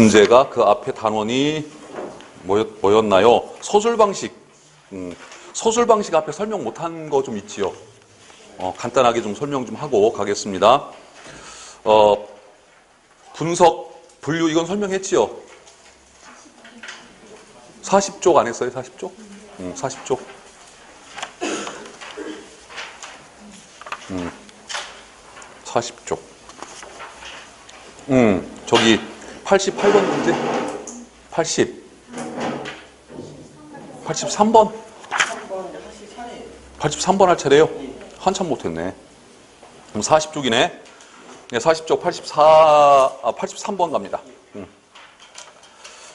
문제가 그 앞에 단원이 뭐였나요? 소술 방식. 소술 방식 앞에 설명 못한 거 좀 있지요. 간단하게 좀 설명 좀 하고 가겠습니다. 분석, 분류 이건 설명했지요. 40쪽 안 했어요? 40쪽? 40쪽. 40쪽. 저기 88번 문제? 83번? 83번 할 차례요? 한참 못했네. 그럼 40쪽이네. 네, 40쪽 83번 갑니다.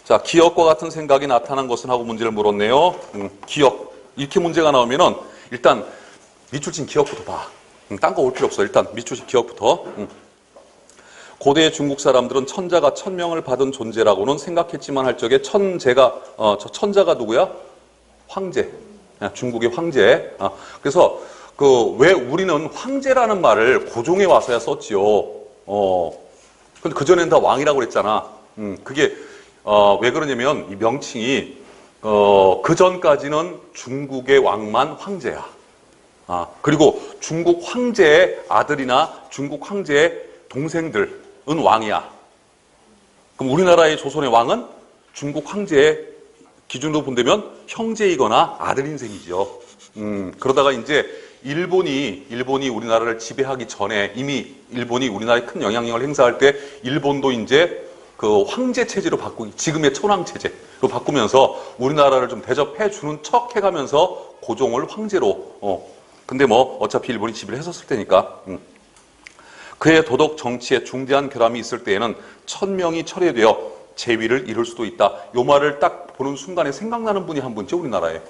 자, 기억과 같은 생각이 나타난 것은 하고 문제를 물었네요. 기억. 이렇게 문제가 나오면은 일단 밑줄친 기억부터 봐. 딴 거 올 필요 없어. 일단 밑줄친 기억부터. 고대 중국 사람들은 천자가 천명을 받은 존재라고는 생각했지만 할 적에 천재가 저 천자가 누구야? 황제. 중국의 황제. 그래서 왜 우리는 황제라는 말을 고종에 와서야 썼지요. 근데 그 전엔 다 왕이라고 그랬잖아. 그게 왜 그러냐면 이 명칭이 그 전까지는 중국의 왕만 황제야. 그리고 중국 황제의 아들이나 중국 황제의 동생들은 왕이야. 그럼 우리나라의 조선의 왕은 중국 황제의 기준으로 본다면 형제이거나 아들인 셈이죠. 그러다가 이제 일본이 우리나라를 지배하기 전에 이미 일본이 우리나라에 큰 영향력을 행사할 때 일본도 이제 그 황제 체제로 바꾸기, 지금의 천황 체제로 바꾸면서 우리나라를 좀 대접해 주는 척 해가면서 고종을 황제로 근데 뭐 어차피 일본이 지배를 했었을 테니까 그의 도덕 정치에 중대한 결함이 있을 때에는 천명이 철회되어 재위를 이룰 수도 있다. 요 말을 딱 보는 순간에 생각나는 분이 한 분 있죠, 우리나라에.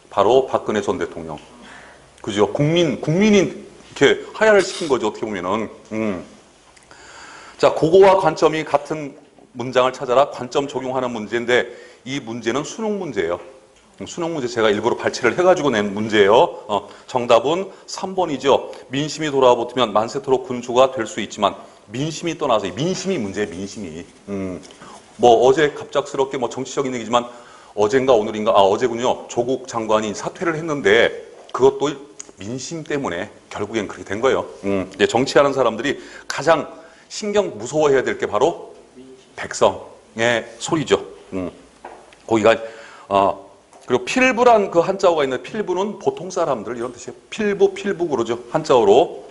바로 박근혜 전 대통령. 그죠? 국민이 이렇게 하야를 시킨 거죠, 어떻게 보면은. 자, 고거와 관점이 같은 문장을 찾아라. 관점 적용하는 문제인데 이 문제는 수능 문제예요. 수능 문제 제가 일부러 발췌를 해가지고 낸 문제예요. 정답은 3번이죠. 민심이 돌아붙으면 만세토록 군주가 될 수 있지만 민심이 떠나서 민심이 문제예요. 민심이. 뭐 어제 갑작스럽게 뭐 정치적인 얘기지만 어젠가 오늘인가 어제군요. 조국 장관이 사퇴를 했는데 그것도 민심 때문에 결국엔 그렇게 된 거예요. 이제 정치하는 사람들이 가장 신경 무서워해야 될 게 바로 백성의 소리죠. 거기가 그리고 필부란 그 한자어가 있는데 필부는 보통 사람들 이런 뜻이에요. 필부 그러죠. 한자어로.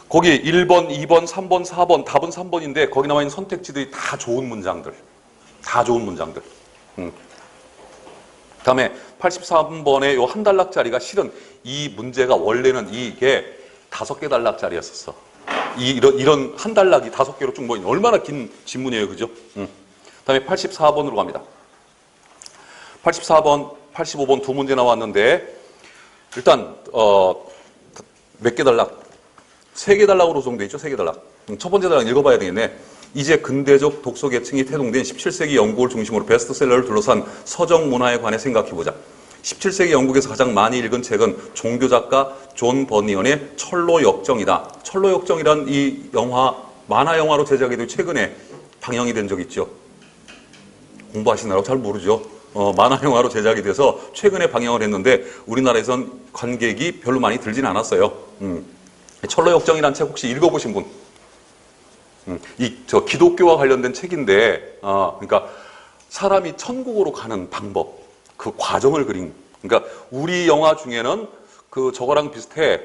거기 1번, 2번, 3번, 4번 답은 3번인데 거기 나와 있는 선택지들이 다 좋은 문장들. 다 좋은 문장들. 그다음에 83번에 요 한 단락짜리가 실은 이 문제가 원래는 이게 5개 단락짜리였었어. 이런 한 단락이 5개로 쭉 모인 얼마나 긴 지문이에요. 그죠? 그다음에 84번으로 갑니다. 84번, 85번 두 문제 나왔는데 일단 몇 개 단락? 3개 단락으로 구성되어 있죠. 3개 단락. 첫 번째 단락 읽어봐야 되겠네. 이제 근대적 독서 계층이 태동된 17세기 영국을 중심으로 베스트셀러를 둘러싼 서정 문화에 관해 생각해보자. 17세기 영국에서 가장 많이 읽은 책은 종교작가 존 버니언의 철로 역정이다. 철로 역정이란 이 영화, 만화 영화로 제작이 되고 최근에 방영이 된 적 있죠. 공부하시느라고 잘 모르죠. 만화 영화로 제작이 돼서 최근에 방영을 했는데 우리나라에선 관객이 별로 많이 들진 않았어요. 철로 역정이라는 책 혹시 읽어보신 분? 저 기독교와 관련된 책인데, 그러니까 사람이 천국으로 가는 방법, 그 과정을 그린. 그러니까 우리 영화 중에는 그 저거랑 비슷해.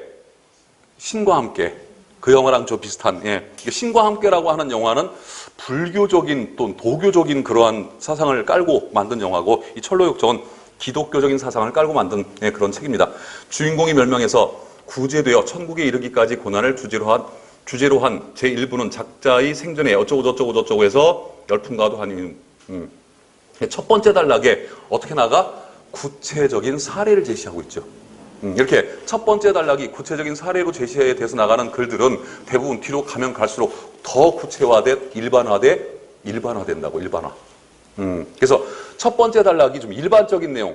신과 함께. 그 영화랑 저 비슷한. 예. 신과 함께라고 하는 영화는 불교적인 또는 도교적인 그러한 사상을 깔고 만든 영화고 이 철로 역정은 기독교적인 사상을 깔고 만든 그런 책입니다. 주인공이 멸망해서 구제되어 천국에 이르기까지 고난을 주제로 한 제1부는 작자의 생전에 어쩌고 해서 열풍과도 한 첫 번째 단락에 어떻게 나가? 구체적인 사례를 제시하고 있죠. 이렇게 첫 번째 단락이 구체적인 사례로 제시돼서 나가는 글들은 대부분 뒤로 가면 갈수록 더 구체화돼 일반화된다고. 그래서 첫 번째 단락이 좀 일반적인 내용,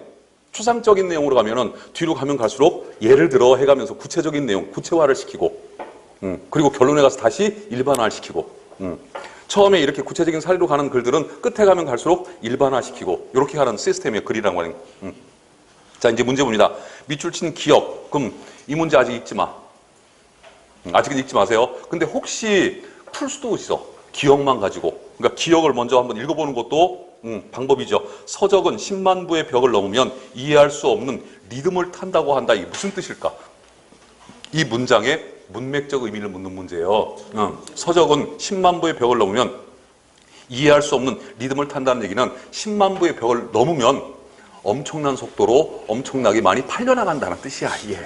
추상적인 내용으로 가면은 뒤로 가면 갈수록 예를 들어 해가면서 구체적인 내용, 구체화를 시키고 그리고 결론에 가서 다시 일반화를 시키고 처음에 이렇게 구체적인 사례로 가는 글들은 끝에 가면 갈수록 일반화시키고 이렇게 하는 시스템의 글이란 말이에요. 자, 이제 문제 봅니다. 밑줄 친 기억. 그럼 이 문제 아직 읽지 마. 아직은 읽지 마세요. 근데 혹시 풀 수도 있어. 기억만 가지고. 그러니까 기억을 먼저 한번 읽어보는 것도 방법이죠. 서적은 10만 부의 벽을 넘으면 이해할 수 없는 리듬을 탄다고 한다. 이게 무슨 뜻일까? 이 문장의 문맥적 의미를 묻는 문제예요. 서적은 10만 부의 벽을 넘으면 이해할 수 없는 리듬을 탄다는 얘기는 10만 부의 벽을 넘으면 엄청난 속도로 엄청나게 많이 팔려나간다는 뜻이야. 이게.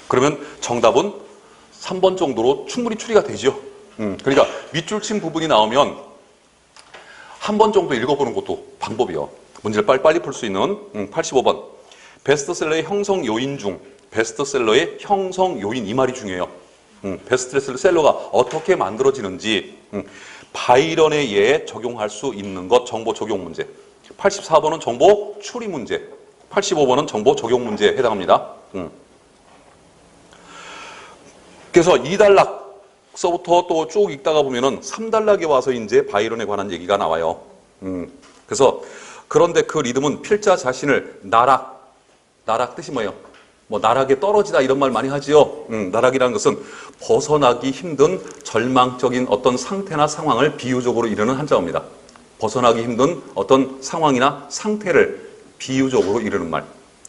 그러면 정답은 3번 정도로 충분히 추리가 되죠. 그러니까 밑줄 친 부분이 나오면 한 번 정도 읽어보는 것도 방법이요. 문제를 빨리 풀 수 있는 85번. 베스트셀러의 형성 요인 중 베스트셀러의 형성 요인 이 말이 중요해요. 베스트셀러가 어떻게 만들어지는지 바이런의 예에 적용할 수 있는 것 정보 적용 문제. 84번은 정보 추리 문제. 85번은 정보 적용 문제에 해당합니다. 그래서 2단락서부터 또 쭉 읽다가 보면은 3단락에 와서 이제 바이런에 관한 얘기가 나와요. 그래서 그런데 그 리듬은 필자 자신을 나락 뜻이 뭐예요? 뭐 나락에 떨어지다 이런 말 많이 하지요. 나락이라는 것은 벗어나기 힘든 절망적인 어떤 상태나 상황을 비유적으로 이르는 한자어입니다. 벗어나기 힘든 어떤 상황이나 상태를 비유적으로 이르는 말.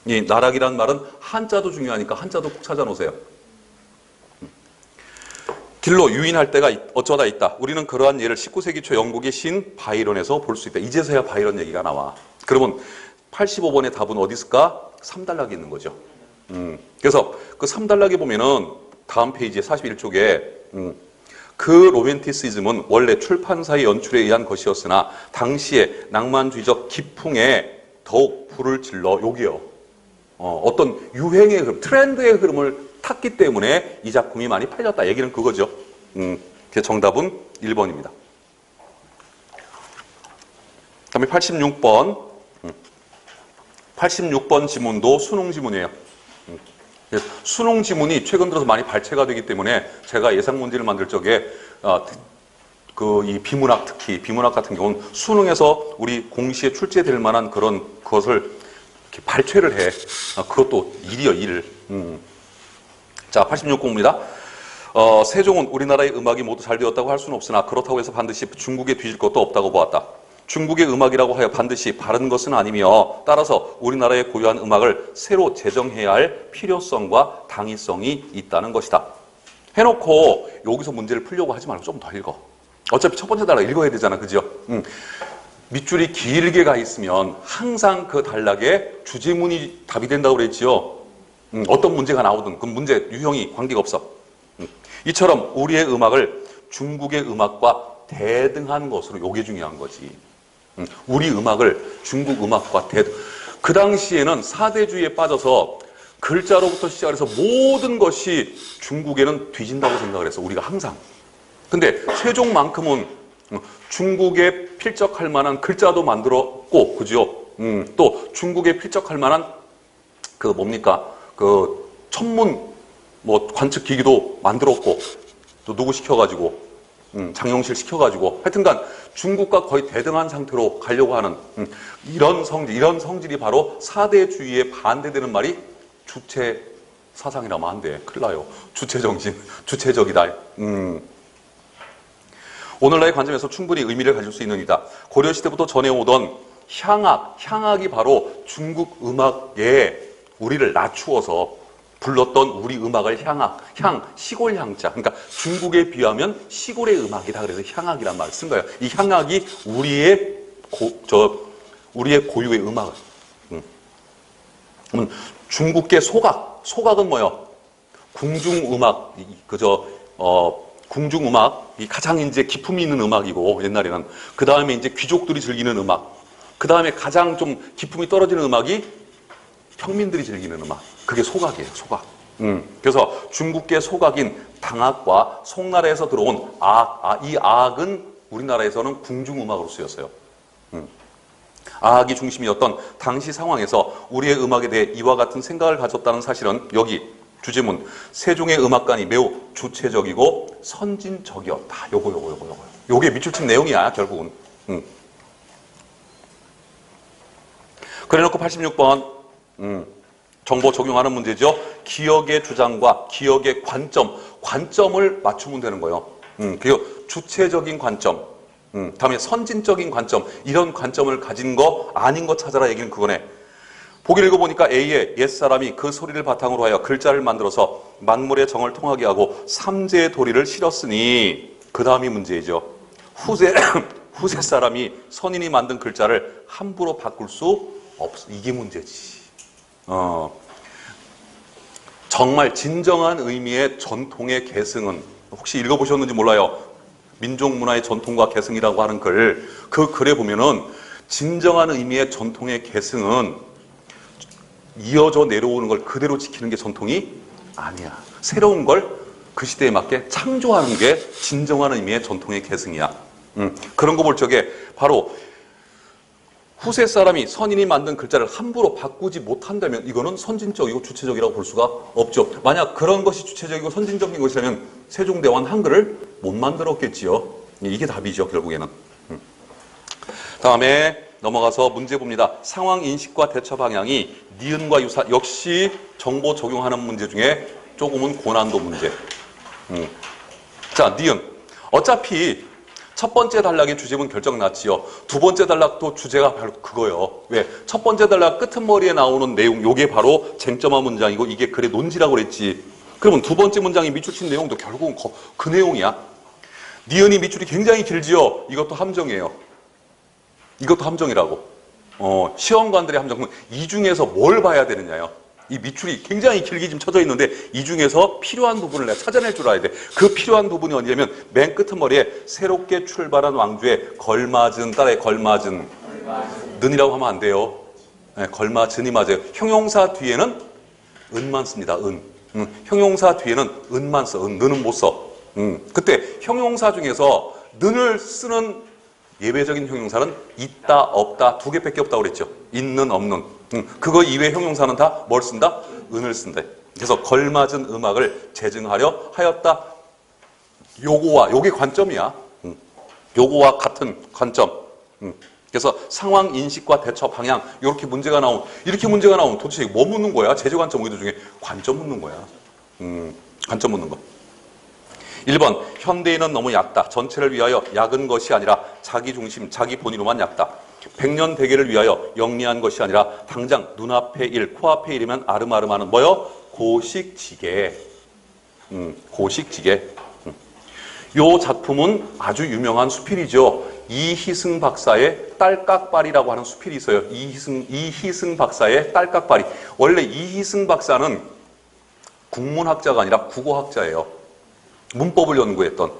이 나락이라는 말은 한자도 중요하니까 한자도 꼭 찾아놓으세요. 길로 유인할 때가 어쩌다 있다. 우리는 그러한 예를 19세기 초 영국의 신 바이런에서 볼 수 있다. 이제서야 바이런 얘기가 나와. 그러면 85번의 답은 어디 있을까? 3단락에 있는 거죠. 그래서 그 3단락에 보면은 다음 페이지에 41쪽에 그 로맨티시즘은 원래 출판사의 연출에 의한 것이었으나 당시의 낭만주의적 기풍에 더욱 불을 질러 여기요. 어떤 유행의 흐름, 트렌드의 흐름을 탔기 때문에 이 작품이 많이 팔렸다. 얘기는 그거죠. 정답은 1번입니다. 그다음에 86번. 86번 지문도 수능 지문이에요. 수능 지문이 최근 들어서 많이 발췌가 되기 때문에 제가 예상 문제를 만들 적에 이 비문학 특히 비문학 같은 경우는 수능에서 우리 공시에 출제될 만한 그런 것을 이렇게 발췌를 해. 그것도 일이요, 일. 자, 86공입니다. 세종은 우리나라의 음악이 모두 잘 되었다고 할 수는 없으나 그렇다고 해서 반드시 중국에 뒤질 것도 없다고 보았다. 중국의 음악이라고 하여 반드시 바른 것은 아니며 따라서 우리나라의 고유한 음악을 새로 제정해야 할 필요성과 당위성이 있다는 것이다. 해놓고 여기서 문제를 풀려고 하지 말고 좀 더 읽어. 어차피 첫 번째 단락 읽어야 되잖아. 그죠? 밑줄이 길게 가 있으면 항상 그 단락에 주제문이 답이 된다고 그랬지요. 어떤 문제가 나오든 그 문제 유형이 관계가 없어. 이처럼 우리의 음악을 중국의 음악과 대등한 것으로 요게 중요한 거지. 우리 음악을 중국 음악과 그 당시에는 사대주의에 빠져서 글자로부터 시작해서 모든 것이 중국에는 뒤진다고 생각을 했어. 우리가 항상. 근데 세종만큼은 중국에 필적할 만한 글자도 만들었고, 그죠? 또 중국에 필적할 만한 그 천문 관측 기기도 만들었고, 또 누구 시켜가지고 장영실 시켜가지고 하여튼간 중국과 거의 대등한 상태로 가려고 하는 이런 성질이 바로 사대주의에 반대되는 말이 주체 사상이라면 안 돼. 큰일 나요. 주체정신, 주체적이다. 오늘날의 관점에서 충분히 의미를 가질 수 있는 이다. 고려시대부터 전해오던 향악이 바로 중국 음악에 우리를 낮추어서 불렀던 우리 음악을 시골 향자. 그러니까 중국에 비하면 시골의 음악이다. 그래서 향악이란 말을 쓴 거예요. 이 향악이 우리의 고유의 음악을. 중국계 소각은 뭐예요? 궁중음악, 궁중음악이 가장 이제 기품이 있는 음악이고, 옛날에는. 그 다음에 이제 귀족들이 즐기는 음악. 그 다음에 가장 좀 기품이 떨어지는 음악이 평민들이 즐기는 음악. 그게 소각이에요, 소각. 그래서 중국계 소각인 당악과 송나라에서 들어온 이 악은 우리나라에서는 궁중음악으로 쓰였어요. 악이 중심이었던 당시 상황에서 우리의 음악에 대해 이와 같은 생각을 가졌다는 사실은 여기 주제문. 세종의 음악관이 매우 주체적이고 선진적이었다. 요거. 요게 밑줄친 내용이야, 결국은. 그래놓고 86번. 정보 적용하는 문제죠. 기억의 주장과 기억의 관점을 맞추면 되는 거예요. 그리고 주체적인 관점, 다음에 선진적인 관점, 이런 관점을 가진 거 아닌 거 찾아라 얘기는 그거네. 보기를 읽어보니까 A의 옛사람이 그 소리를 바탕으로 하여 글자를 만들어서 만물의 정을 통하게 하고 삼재의 도리를 실었으니 그 다음이 문제이죠. 후세 사람이 선인이 만든 글자를 함부로 바꿀 수 없어. 이게 문제지. 정말 진정한 의미의 전통의 계승은 혹시 읽어보셨는지 몰라요. 민족문화의 전통과 계승이라고 하는 글, 그 글에 보면은 진정한 의미의 전통의 계승은 이어져 내려오는 걸 그대로 지키는 게 전통이 아니야. 새로운 걸 그 시대에 맞게 창조하는 게 진정한 의미의 전통의 계승이야. 그런 거 볼 적에 바로 후세 사람이 선인이 만든 글자를 함부로 바꾸지 못한다면 이거는 선진적이고 주체적이라고 볼 수가 없죠. 만약 그런 것이 주체적이고 선진적인 것이라면 세종대왕 한글을 못 만들었겠지요. 이게 답이죠, 결국에는. 다음에 넘어가서 문제 봅니다. 상황 인식과 대처 방향이 니은과 유사, 역시 정보 적용하는 문제 중에 조금은 고난도 문제. 자, 니은. 어차피 첫 번째 단락의 주제문 결정 났지요. 두 번째 단락도 주제가 바로 그거예요. 왜? 첫 번째 단락 끝머리에 나오는 내용, 요게 바로 쟁점화 문장이고 이게 글의 논지라고 그랬지. 그러면 두 번째 문장이 밑줄친 내용도 결국은 그 내용이야. 니은이 밑줄이 굉장히 길지요. 이것도 함정이에요. 이것도 함정이라고. 시험관들의 함정은 이 중에서 뭘 봐야 되느냐요. 이 밑줄이 굉장히 길게 지금 쳐져 있는데 이 중에서 필요한 부분을 내가 찾아낼 줄 알아야 돼. 그 필요한 부분이 어디냐면 맨 끝머리에 새롭게 출발한 왕조에 걸맞은, 따라해 걸맞은. 는이라고 하면 안 돼요. 네, 걸맞은이 맞아요. 형용사 뒤에는 은만 씁니다. 은. 형용사 뒤에는 은만 써. 는은 못 써. 그때 형용사 중에서 는을 쓰는 예외적인 형용사는 있다, 없다, 두 개밖에 없다고 그랬죠. 있는, 없는. 그거 이외의 형용사는 다 뭘 쓴다? 은을 쓴다. 그래서 걸맞은 음악을 재증하려 하였다. 요게 관점이야. 요거와 같은 관점. 그래서 상황 인식과 대처 방향, 이렇게 문제가 나오면 도대체 뭐 묻는 거야? 제재 관점 의도 중에 관점 묻는 거야. 관점 묻는 거. 1번, 현대인은 너무 얕다. 전체를 위하여 약은 것이 아니라 자기 중심, 자기 본의로만 얕다. 백년 대계를 위하여 영리한 것이 아니라 당장 눈앞에 일, 코앞에 일이면 아름아름하는 뭐요? 고식지게. 고식지게. 요 작품은 아주 유명한 수필이죠. 이희승 박사의 딸깍발이라고 하는 수필이 있어요. 이희승 박사의 딸깍발이. 원래 이희승 박사는 국문학자가 아니라 국어학자예요. 문법을 연구했던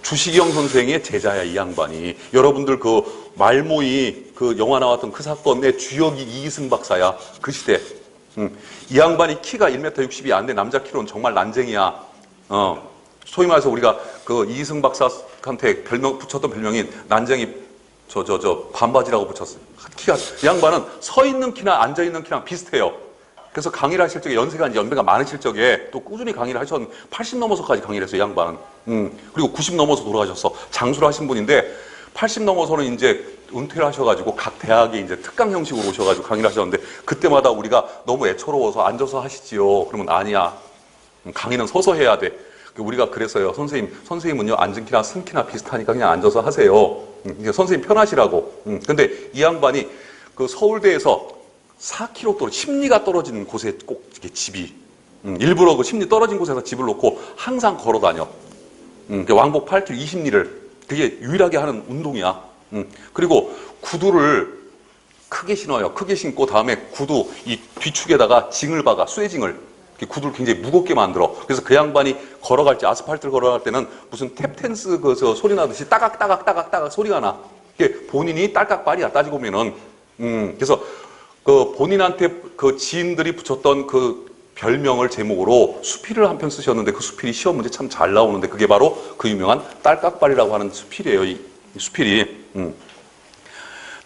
주시경 선생의 제자야, 이 양반이. 여러분들 그 말모이 그 영화 나왔던 그 사건의 주역이 이희승 박사야. 그 시대. 이 양반이 키가 1m 60이 안 돼. 남자 키로는 정말 난쟁이야. 소위 말해서 우리가 그 이희승 박사한테 붙였던 별명이 난쟁이 반바지라고 붙였어요. 키가, 이 양반은 서 있는 키나 앉아 있는 키랑 비슷해요. 그래서 강의를 하실 적에 연배가 많으실 적에 또 꾸준히 강의를 하셨는데 80 넘어서까지 강의를 했어요, 이 양반은. 그리고 90 넘어서 돌아가셔서 장수를 하신 분인데 80 넘어서는 이제 은퇴를 하셔가지고 각 대학에 이제 특강 형식으로 오셔가지고 강의를 하셨는데 그때마다 우리가 너무 애처로워서 앉아서 하시지요. 그러면 아니야. 강의는 서서 해야 돼. 우리가 그랬어요. 선생님은요, 앉은 키나 쓴 키나 비슷하니까 그냥 앉아서 하세요. 선생님 편하시라고. 근데 이 양반이 그 서울대에서 4km 심리가 떨어지는 곳에 꼭 이렇게 집이, 일부러 그 심리 떨어진 곳에서 집을 놓고 항상 걸어 다녀. 왕복 8km 20리를. 그게 유일하게 하는 운동이야. 그리고 구두를 크게 신어요. 크게 신고 다음에 구두 이 뒤축에다가 징을 박아, 쇠징을. 구두를 굉장히 무겁게 만들어. 그래서 그 양반이 걸어갈 때, 아스팔트를 걸어갈 때는 무슨 탭댄스 그 소리 나듯이 따각따각 소리가 나. 이게 본인이 딸깍발이야, 따지고 보면은. 그래서 그 본인한테 그 지인들이 붙였던 그 별명을 제목으로 수필을 한 편 쓰셨는데 그 수필이 시험 문제 참 잘 나오는데 그게 바로 그 유명한 딸깍발이라고 하는 수필이에요. 이 수필이.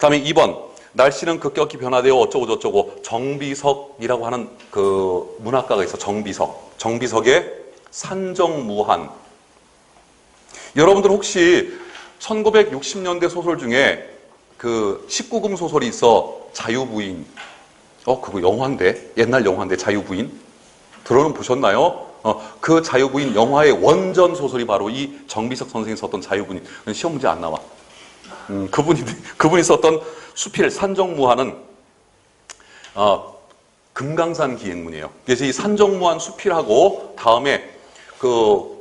다음에 2번. 날씨는 급격히 변화되어 어쩌고 저쩌고. 정비석이라고 하는 그 문학가가 있어. 정비석. 정비석의 산정무한. 여러분들 혹시 1960년대 소설 중에 그 19금 소설이 있어. 자유부인. 그거 영화인데. 옛날 영화인데 자유부인. 들어는 보셨나요? 그 자유부인 영화의 원전 소설이 바로 이 정비석 선생이 썼던 자유부인. 시험 문제 안 나와. 그분이 썼던 수필 산정무한은 금강산 기행문이에요. 그래서 이 산정무한 수필하고 다음에 그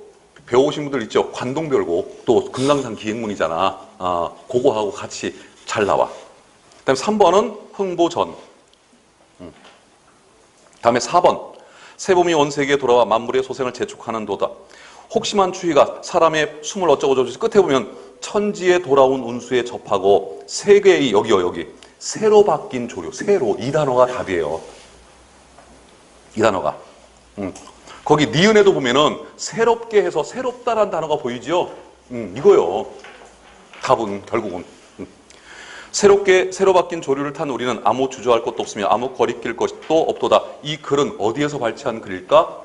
배우신 분들 있죠. 관동별곡 또 금강산 기행문이잖아. 그거하고 같이 잘 나와. 그다음에 3번은 흥보전. 다음에 4번 새봄이 온 세계에 돌아와 만물의 소생을 재촉하는 도다. 혹심한 추위가 사람의 숨을 어쩌고 저쩌고 끝에 보면 천지에 돌아온 운수에 접하고 세계의 여기 새로 바뀐 조류. 새로. 이 단어가 답이에요. 이 단어가. 거기 니은에도 보면은 새롭게 해서 새롭다라는 단어가 보이죠? 이거요. 답은 결국은. 새로 바뀐 조류를 탄 우리는 아무 주저할 것도 없으며 아무 거리낄 것도 없도다. 이 글은 어디에서 발췌한 글일까?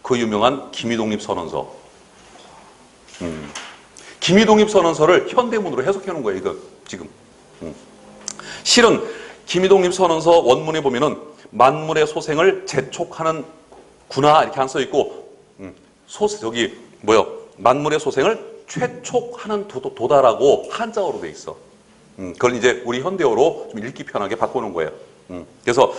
그 유명한 김이독립 선언서. 김이독립 선언서를 현대문으로 해석해 놓은 거예요. 이거 지금. 실은 김이독립 선언서 원문에 보면은 만물의 소생을 재촉하는 구나 이렇게 안 써 있고 만물의 소생을 최촉하는 도다라고 한자어로 돼 있어. 그걸 이제 우리 현대어로 좀 읽기 편하게 바꿔놓은 거예요. 그래서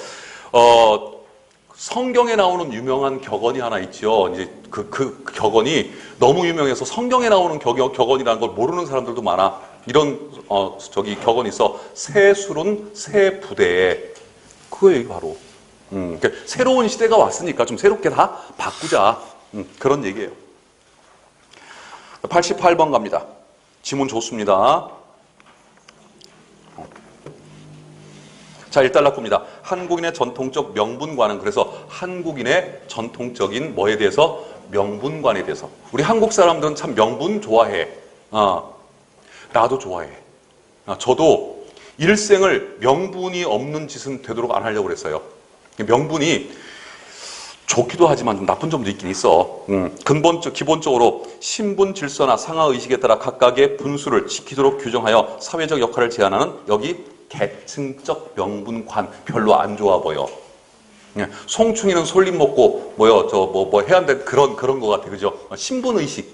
성경에 나오는 유명한 격언이 하나 있죠. 이제 그 격언이 너무 유명해서 성경에 나오는 격언이라는 걸 모르는 사람들도 많아. 이런 격언이 있어. 새 술은 새 부대에. 그거예요, 바로. 그러니까 새로운 시대가 왔으니까 좀 새롭게 다 바꾸자. 그런 얘기예요. 88번 갑니다. 지문 좋습니다. 자, 1달러입니다. 한국인의 전통적 명분관은, 그래서 한국인의 전통적인 뭐에 대해서? 명분관에 대해서. 우리 한국 사람들은 참 명분 좋아해. 나도 좋아해. 저도 일생을 명분이 없는 짓은 되도록 안 하려고 그랬어요. 명분이 좋기도 하지만 좀 나쁜 점도 있긴 있어. 기본적으로 신분 질서나 상하 의식에 따라 각각의 분수를 지키도록 규정하여 사회적 역할을 제한하는 여기 계층적 명분관 별로 안 좋아 보여. 송충이는 솔잎 먹고 해야 돼 그런 거 같아, 그죠? 신분 의식.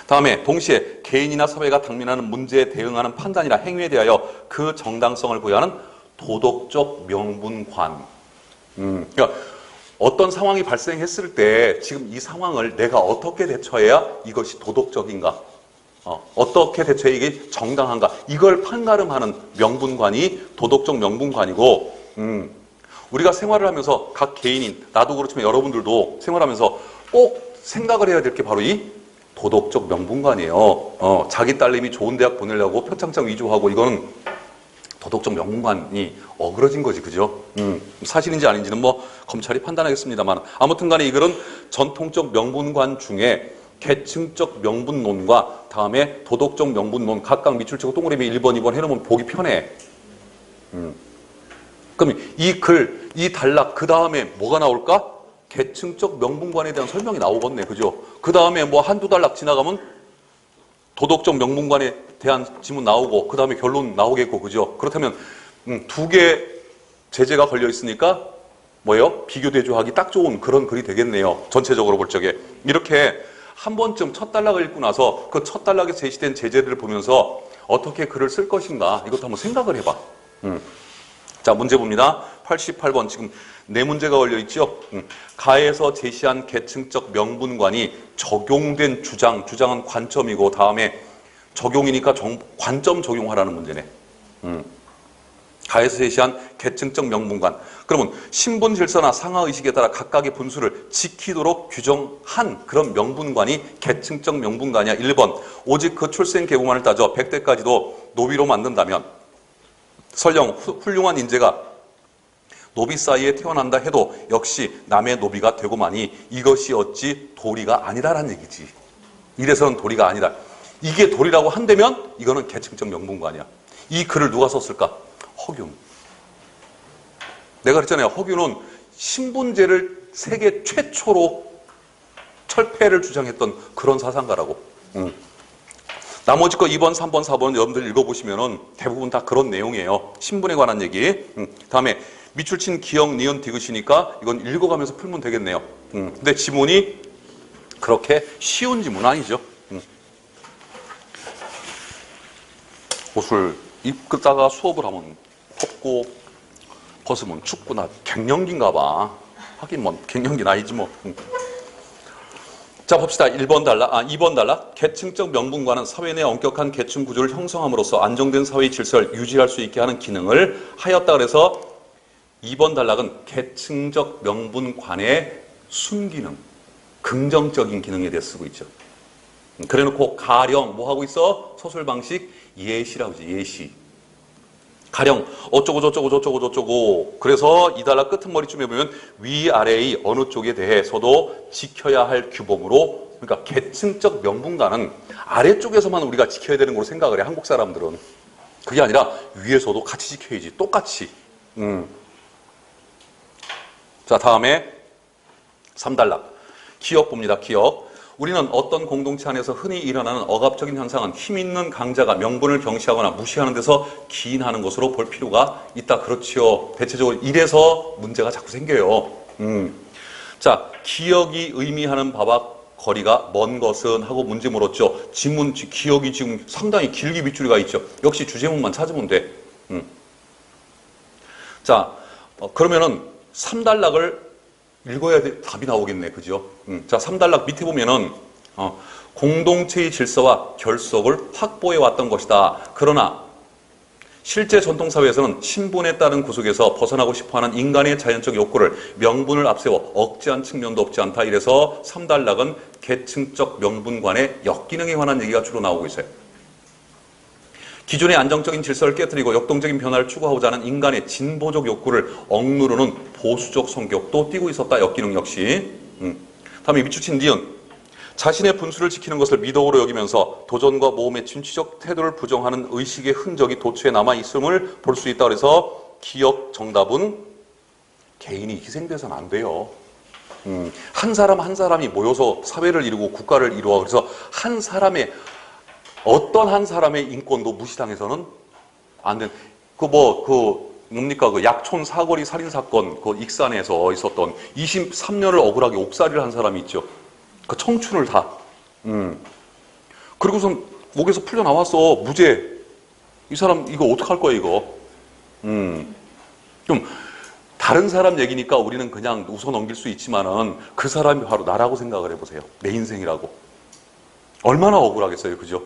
다음에 동시에 개인이나 사회가 당면하는 문제에 대응하는 판단이나 행위에 대하여 그 정당성을 부여하는 도덕적 명분관. 그러니까 어떤 상황이 발생했을 때 지금 이 상황을 내가 어떻게 대처해야 이것이 도덕적인가? 어떻게 대처해 이게 정당한가? 이걸 판가름하는 명분관이 도덕적 명분관이고, 우리가 생활을 하면서 각 개인인, 나도 그렇지만 여러분들도 생활하면서 꼭 생각을 해야 될 게 바로 이 도덕적 명분관이에요. 자기 딸내미 좋은 대학 보내려고 표창장 위조하고 이거는 도덕적 명분관이 어그러진 거지, 그죠? 사실인지 아닌지는 검찰이 판단하겠습니다만, 아무튼 간에 이 글은 전통적 명분관 중에 계층적 명분론과 다음에 도덕적 명분론 각각 밑줄 치고 동그라미 1번, 2번 해놓으면 보기 편해. 그럼 이 단락 그 다음에 뭐가 나올까? 계층적 명분관에 대한 설명이 나오겠네, 그죠? 그 다음에 한두 단락 지나가면 도덕적 명분관에 대한 지문 나오고 그 다음에 결론 나오겠고, 그죠? 그렇다면 두 개 제재가 걸려 있으니까 비교 대조하기 딱 좋은 그런 글이 되겠네요. 전체적으로 볼 적에. 이렇게 한 번쯤 첫 단락을 읽고 나서 그 첫 단락에 제시된 제재를 보면서 어떻게 글을 쓸 것인가 이것도 한번 생각을 해봐. 자, 문제 봅니다. 88번 지금 네 문제가 걸려 있죠. 가에서 제시한 계층적 명분관이 적용된 주장은 관점이고 다음에 적용이니까 관점 적용하라는 문제네. 가에서 제시한 계층적 명분관. 그러면 신분 질서나 상하 의식에 따라 각각의 분수를 지키도록 규정한 그런 명분관이 계층적 명분관이야. 1번. 오직 그 출생 계보만을 따져 100대까지도 노비로 만든다면 설령 훌륭한 인재가 노비 사이에 태어난다 해도 역시 남의 노비가 되고만이 이것이 어찌 도리가 아니다라는 얘기지. 이래서는 도리가 아니다. 이게 도리라고 한다면 이거는 계층적 명분관이야. 이 글을 누가 썼을까? 허균. 내가 그랬잖아요. 허균은 신분제를 세계 최초로 철폐를 주장했던 그런 사상가라고. 나머지 거 2번, 3번, 4번 여러분들 읽어보시면은 대부분 다 그런 내용이에요. 신분에 관한 얘기. 다음에 미출친 기역, 니은, 디귿이니까 이건 읽어가면서 풀면 되겠네요. 근데 지문이 그렇게 쉬운 지문 아니죠. 옷을 입다가 수업을 하면 덥고 벗으면 춥고 나 갱년기인가 봐. 하긴 뭐 갱년기는 아니지 뭐. 자 봅시다. 2번 단락. 계층적 명분과는 사회 내 엄격한 계층 구조를 형성함으로써 안정된 사회 질서를 유지할 수 있게 하는 기능을 하였다. 그래서 2번 단락은 계층적 명분관의 순기능, 긍정적인 기능에 대해 쓰고 있죠. 그래놓고 가령 뭐 하고 있어? 소설 방식 예시라고 하지. 예시. 가령 어쩌고 저쩌고 그래서 이 단락 끄트머리쯤에 보면 위아래의 어느 쪽에 대해서도 지켜야 할 규범으로, 그러니까 계층적 명분과는 아래쪽에서만 우리가 지켜야 되는 걸로 생각을 해. 한국 사람들은. 그게 아니라 위에서도 같이 지켜야지. 똑같이. 자 다음에 3단락 기억 봅니다. 기억. 우리는 어떤 공동체 안에서 흔히 일어나는 억압적인 현상은 힘 있는 강자가 명분을 경시하거나 무시하는 데서 기인하는 것으로 볼 필요가 있다. 그렇지요. 대체적으로 이래서 문제가 자꾸 생겨요. 자, 기억이 의미하는 바와 거리가 먼 것은 하고 문제 물었죠. 지문, 기억이 지금 상당히 길게 밑줄이 가 있죠. 역시 주제문만 찾으면 돼. 자, 그러면은 3단락을 읽어야 답이 나오겠네. 그죠? 자, 3단락 밑에 보면은, 공동체의 질서와 결속을 확보해 왔던 것이다. 그러나, 실제 전통사회에서는 신분에 따른 구속에서 벗어나고 싶어 하는 인간의 자연적 욕구를 명분을 앞세워 억제한 측면도 없지 않다. 이래서 3단락은 계층적 명분관의 역기능에 관한 얘기가 주로 나오고 있어요. 기존의 안정적인 질서를 깨뜨리고 역동적인 변화를 추구하고자 하는 인간의 진보적 욕구를 억누르는 보수적 성격도 띠고 있었다. 역기능 역시. 다음에 밑줄친 니은. 자신의 분수를 지키는 것을 미덕으로 여기면서 도전과 모험의 진취적 태도를 부정하는 의식의 흔적이 도처에 남아있음을 볼 수 있다. 그래서 기억 정답은 개인이 희생돼서는 안 돼요. 한 사람 한 사람이 모여서 사회를 이루고 국가를 이루어. 그래서 한 사람의 어떤 한 사람의 인권도 무시당해서는 안 된. 뭡니까? 그 약촌 사거리 살인 사건, 그 익산에서 있었던 23년을 억울하게 옥살이를 한 사람이 있죠. 그 청춘을 다. 그리고선 목에서 풀려 나왔어. 무죄. 이 사람 이거 어떡할 거야 이거. 좀 다른 사람 얘기니까 우리는 그냥 웃어 넘길 수 있지만은 그 사람이 바로 나라고 생각을 해보세요. 내 인생이라고. 얼마나 억울하겠어요. 그죠?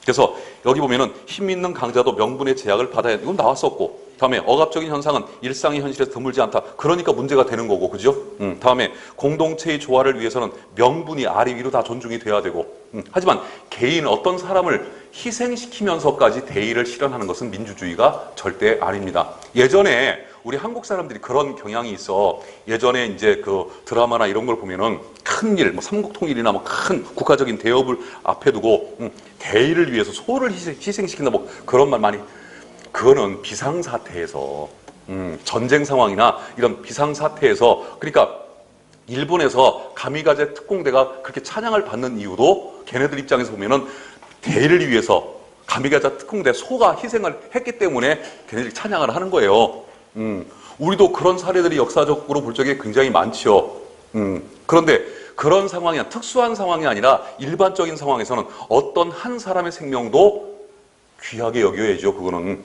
그래서 여기 보면은 힘 있는 강자도 명분의 제약을 받아야 이건 나왔었고, 다음에 억압적인 현상은 일상의 현실에서 드물지 않다. 그러니까 문제가 되는 거고, 그죠? 다음에 공동체의 조화를 위해서는 명분이 아래 위로 다 존중이 돼야 되고, 하지만 개인 어떤 사람을 희생시키면서까지 대의를 실현하는 것은 민주주의가 절대 아닙니다. 예전에 우리 한국 사람들이 그런 경향이 있어. 예전에 이제 그 드라마나 이런 걸 보면은 큰 일, 뭐 삼국통일이나 뭐 큰 국가적인 대업을 앞에 두고 대의를 위해서 소를 희생시킨다 뭐 그런 말 많이. 그거는 비상사태에서 전쟁 상황이나 이런 비상사태에서, 그러니까 일본에서 가미가제 특공대가 그렇게 찬양을 받는 이유도 걔네들 입장에서 보면은 대의를 위해서 가미가제 특공대 소가 희생을 했기 때문에 걔네들이 찬양을 하는 거예요. 우리도 그런 사례들이 역사적으로 볼 적에 굉장히 많죠. 그런데 그런 상황이 특수한 상황이 아니라 일반적인 상황에서는 어떤 한 사람의 생명도 귀하게 여겨야죠. 그거는.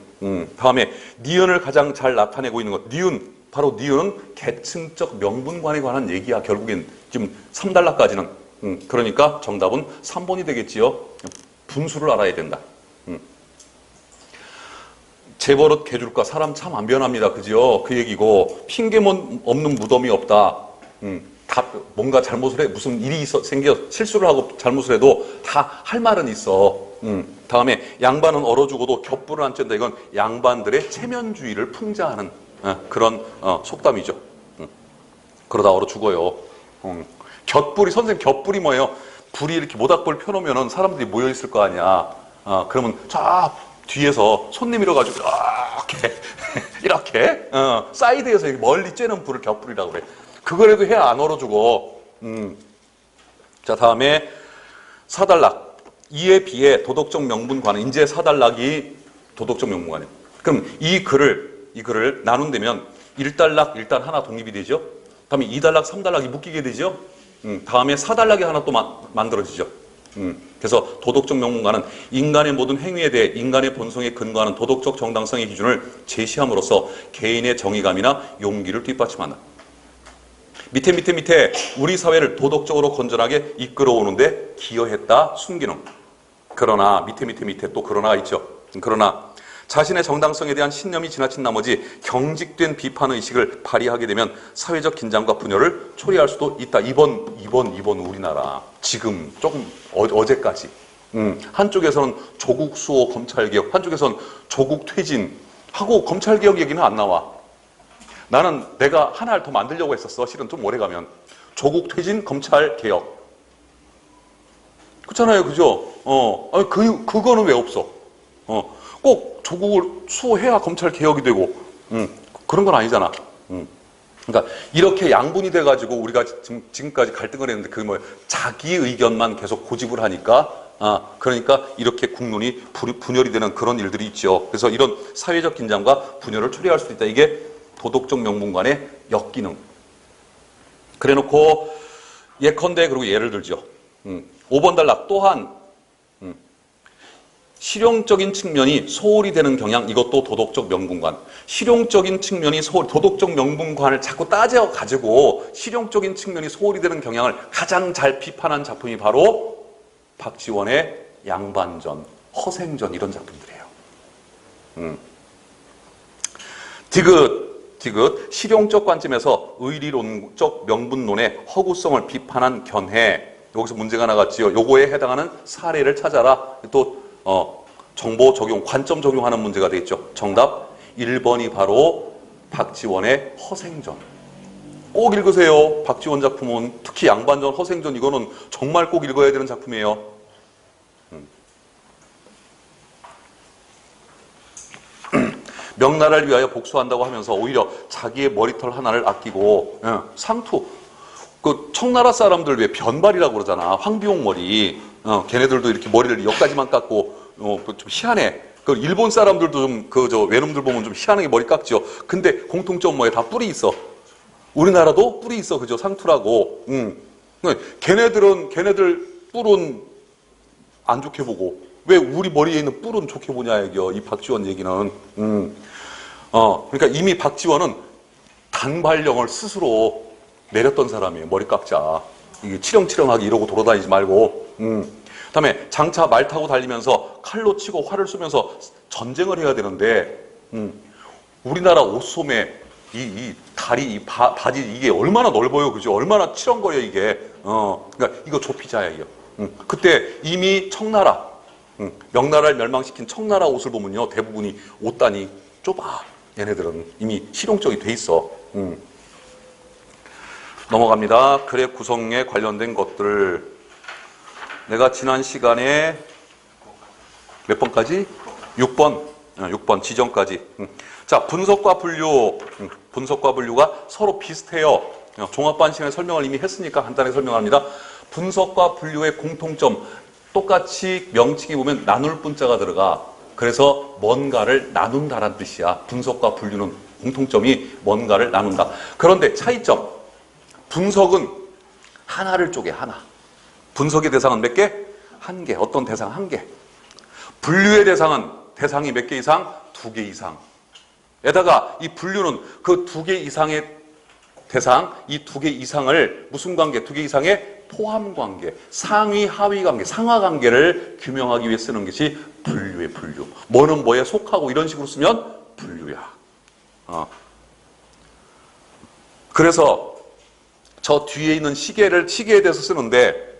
다음에 니은을 가장 잘 나타내고 있는 것. 니은, 바로 니은은 계층적 명분관에 관한 얘기야. 결국엔 지금 3단락까지는. 그러니까 정답은 3번이 되겠지요. 분수를 알아야 된다. 재버릇 개줄까? 사람 참 안 변합니다. 그죠? 그 얘기고, 핑계 없는 무덤이 없다. 다 뭔가 잘못을 해. 무슨 일이 생겨 실수를 하고 잘못을 해도 다 할 말은 있어. 다음에 양반은 얼어 죽어도 겹불을 안 쬐다. 이건 양반들의 체면주의를 풍자하는 그런 속담이죠. 그러다 얼어 죽어요. 곁불이, 선생님 곁불이 뭐예요? 불이 이렇게 모닥불 펴놓으면 사람들이 모여 있을 거 아니야. 그러면 쫙 뒤에서 손 내밀어 가지고 이렇게 이렇게 사이드에서 이렇게 멀리 쬐는 불을 격불이라고 그래. 그거라도 해야 안 얼어주고. 자, 다음에 사달락. 이에 비해 도덕적 명분관은 이제 사달락이 도덕적 명분관이에요. 그럼 이 글을 나눈다면 1단락 일단 하나 독립이 되죠. 다음에 2단락, 3단락이 묶이게 되죠. 다음에 4단락이 하나 또 만들어지죠. 그래서 도덕적 명분관은 인간의 모든 행위에 대해 인간의 본성에 근거하는 도덕적 정당성의 기준을 제시함으로써 개인의 정의감이나 용기를 뒷받침한다. 밑에 우리 사회를 도덕적으로 건전하게 이끌어오는데 기여했다. 순기능. 그러나 밑에 또 그러나가 있죠. 그러나 자신의 정당성에 대한 신념이 지나친 나머지 경직된 비판의식을 발휘하게 되면 사회적 긴장과 분열을 초래할 수도 있다. 이번 우리나라 지금 조금 어제까지 한쪽에서는 조국 수호 검찰개혁, 한쪽에서는 조국 퇴진하고 검찰개혁 얘기는 안 나와. 나는 내가 하나를 더 만들려고 했었어. 실은 좀 오래 가면 조국 퇴진 검찰개혁 그렇잖아요. 그죠? 그거는 왜 없어? 꼭 조국을 수호해야 검찰 개혁이 되고, 그런 건 아니잖아. 그러니까 이렇게 양분이 돼가지고 우리가 지금까지 갈등을 했는데 그게 뭐예요? 자기 의견만 계속 고집을 하니까, 그러니까 이렇게 국론이 분열이 되는 그런 일들이 있죠. 그래서 이런 사회적 긴장과 분열을 초래할 수도 있다. 이게 도덕적 명분관의 역기능. 그래놓고 예컨대 그리고 예를 들죠. 5번 단락 또한 실용적인 측면이 소홀히 되는 경향, 이것도 도덕적 명분관. 실용적인 측면이 도덕적 명분관을 자꾸 따져가지고 실용적인 측면이 소홀히 되는 경향을 가장 잘 비판한 작품이 바로 박지원의 양반전, 허생전 이런 작품들이에요. 디귿, 실용적 관점에서 의리론적 명분론의 허구성을 비판한 견해. 여기서 문제가 나갔지요. 요거에 해당하는 사례를 찾아라. 또 정보 적용, 관점 적용하는 문제가 되겠죠. 정답 1번이 바로 박지원의 허생전. 꼭 읽으세요. 박지원 작품은 특히 양반전, 허생전 이거는 정말 꼭 읽어야 되는 작품이에요. 명나라를 위하여 복수한다고 하면서 오히려 자기의 머리털 하나를 아끼고 상투. 그 청나라 사람들 왜 변발이라고 그러잖아. 황비용 머리. 걔네들도 이렇게 머리를 여기까지만 깎고 좀 희한해. 그 일본 사람들도 좀 외놈들 보면 좀 희한하게 머리 깎죠. 근데 공통점 뭐에 다 뿔이 있어. 우리나라도 뿔이 있어. 그죠? 상투라고. 걔네들 뿔은 안 좋게 보고 왜 우리 머리에 있는 뿔은 좋게 보냐 얘기야. 이 박지원 얘기는. 그러니까 이미 박지원은 단발령을 스스로 내렸던 사람이에요. 머리 깎자. 이게 치렁치렁하게 이러고 돌아다니지 말고. 다음에 장차 말 타고 달리면서 칼로 치고 활을 쏘면서 전쟁을 해야 되는데 우리나라 옷소매 이 다리, 이 바지 이게 얼마나 넓어요. 그죠? 얼마나 치렁거려 이게. 그러니까 이거 좁히자 이거. 그때 이미 청나라, 명나라를 멸망시킨 청나라 옷을 보면요. 대부분이 옷단이 좁아. 얘네들은 이미 실용적이 돼 있어. 넘어갑니다. 글의 구성에 관련된 것들. 내가 지난 시간에 몇 번까지? 6번 지정까지. 자, 분석과 분류. 분석과 분류가 서로 비슷해요. 종합반신의 설명을 이미 했으니까 간단하게 설명합니다. 분석과 분류의 공통점. 똑같이 명칭이 보면 나눌 분자가 들어가. 그래서 뭔가를 나눈다라는 뜻이야. 분석과 분류는 공통점이 뭔가를 나눈다. 그런데 차이점. 분석은 하나를 쪼개, 하나. 분석의 대상은 몇 개? 한 개. 어떤 대상 한 개. 분류의 대상이 몇 개 이상? 2개 이상. 에다가 이 분류는 그 2개 이상의 대상, 이 2개 이상을 무슨 관계? 2개 이상의 포함 관계, 상위, 하위 관계, 상하 관계를 규명하기 위해 쓰는 것이 분류의 분류. 뭐는 뭐에 속하고 이런 식으로 쓰면 분류야. 그래서 저 뒤에 있는 시계에 대해서 쓰는데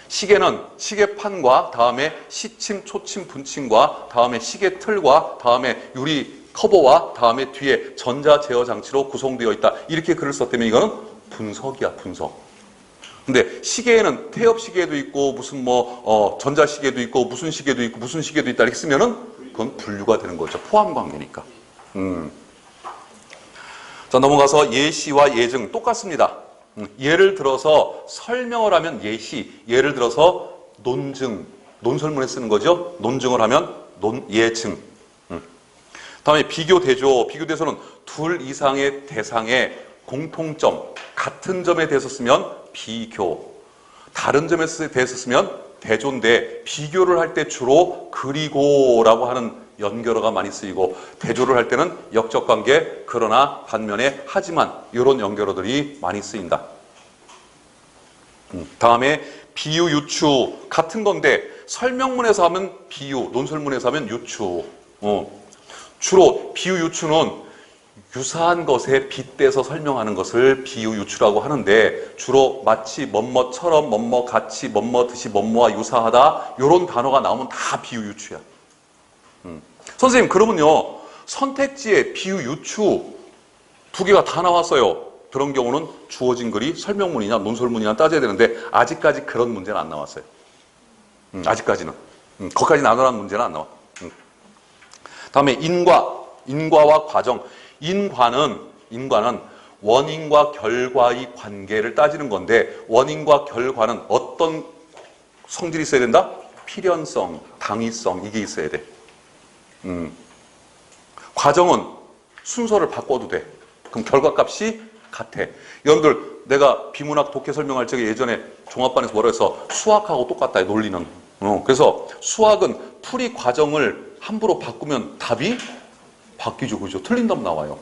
시계는 시계판과 다음에 시침, 초침, 분침과 다음에 시계 틀과 다음에 유리 커버와 다음에 뒤에 전자 제어 장치로 구성되어 있다. 이렇게 글을 썼다면 이거는 분석이야, 분석. 근데 시계에는 태엽 시계도 있고 무슨 전자 시계도 있고 무슨 시계도 있고 무슨 시계도 있다 이렇게 쓰면은 그건 분류가 되는 거죠. 포함 관계니까. 자, 넘어가서 예시와 예증 똑같습니다. 예를 들어서 설명을 하면 예시, 예를 들어서 논증, 논설문에 쓰는 거죠. 논증을 하면 예증. 다음에 비교 대조, 비교 대조는 둘 이상의 대상의 공통점, 같은 점에 대해서 쓰면 비교, 다른 점에 대해서 쓰면 대조인데 비교를 할 때 주로 그리고라고 하는 연결어가 많이 쓰이고 대조를 할 때는 역적관계, 그러나 반면에 하지만 이런 연결어들이 많이 쓰인다. 다음에 비유, 유추 같은 건데 설명문에서 하면 비유, 논설문에서 하면 유추. 주로 비유, 유추는 유사한 것에 빗대서 설명하는 것을 비유, 유추라고 하는데 주로 마치 뭐뭐처럼, 뭐뭐 같이, 뭐뭐듯이, 뭐뭐와 유사하다 이런 단어가 나오면 다 비유, 유추야. 선생님 그러면요 선택지에 비유, 유추 두 개가 다 나왔어요. 그런 경우는 주어진 글이 설명문이냐 논설문이냐 따져야 되는데 아직까지 그런 문제는 안 나왔어요. 아직까지는. 거기까지 나누라는 문제는 안 나와. 다음에 인과와 과정. 인과는 원인과 결과의 관계를 따지는 건데 원인과 결과는 어떤 성질이 있어야 된다? 필연성, 당위성 이게 있어야 돼. 과정은 순서를 바꿔도 돼. 그럼 결과값이 같아. 여러분들 내가 비문학 독해 설명할 적에 예전에 종합반에서 뭐라 해서 수학하고 똑같다 논리는. 그래서 수학은 풀이 과정을 함부로 바꾸면 답이 바뀌죠. 그죠? 틀린 답 나와요.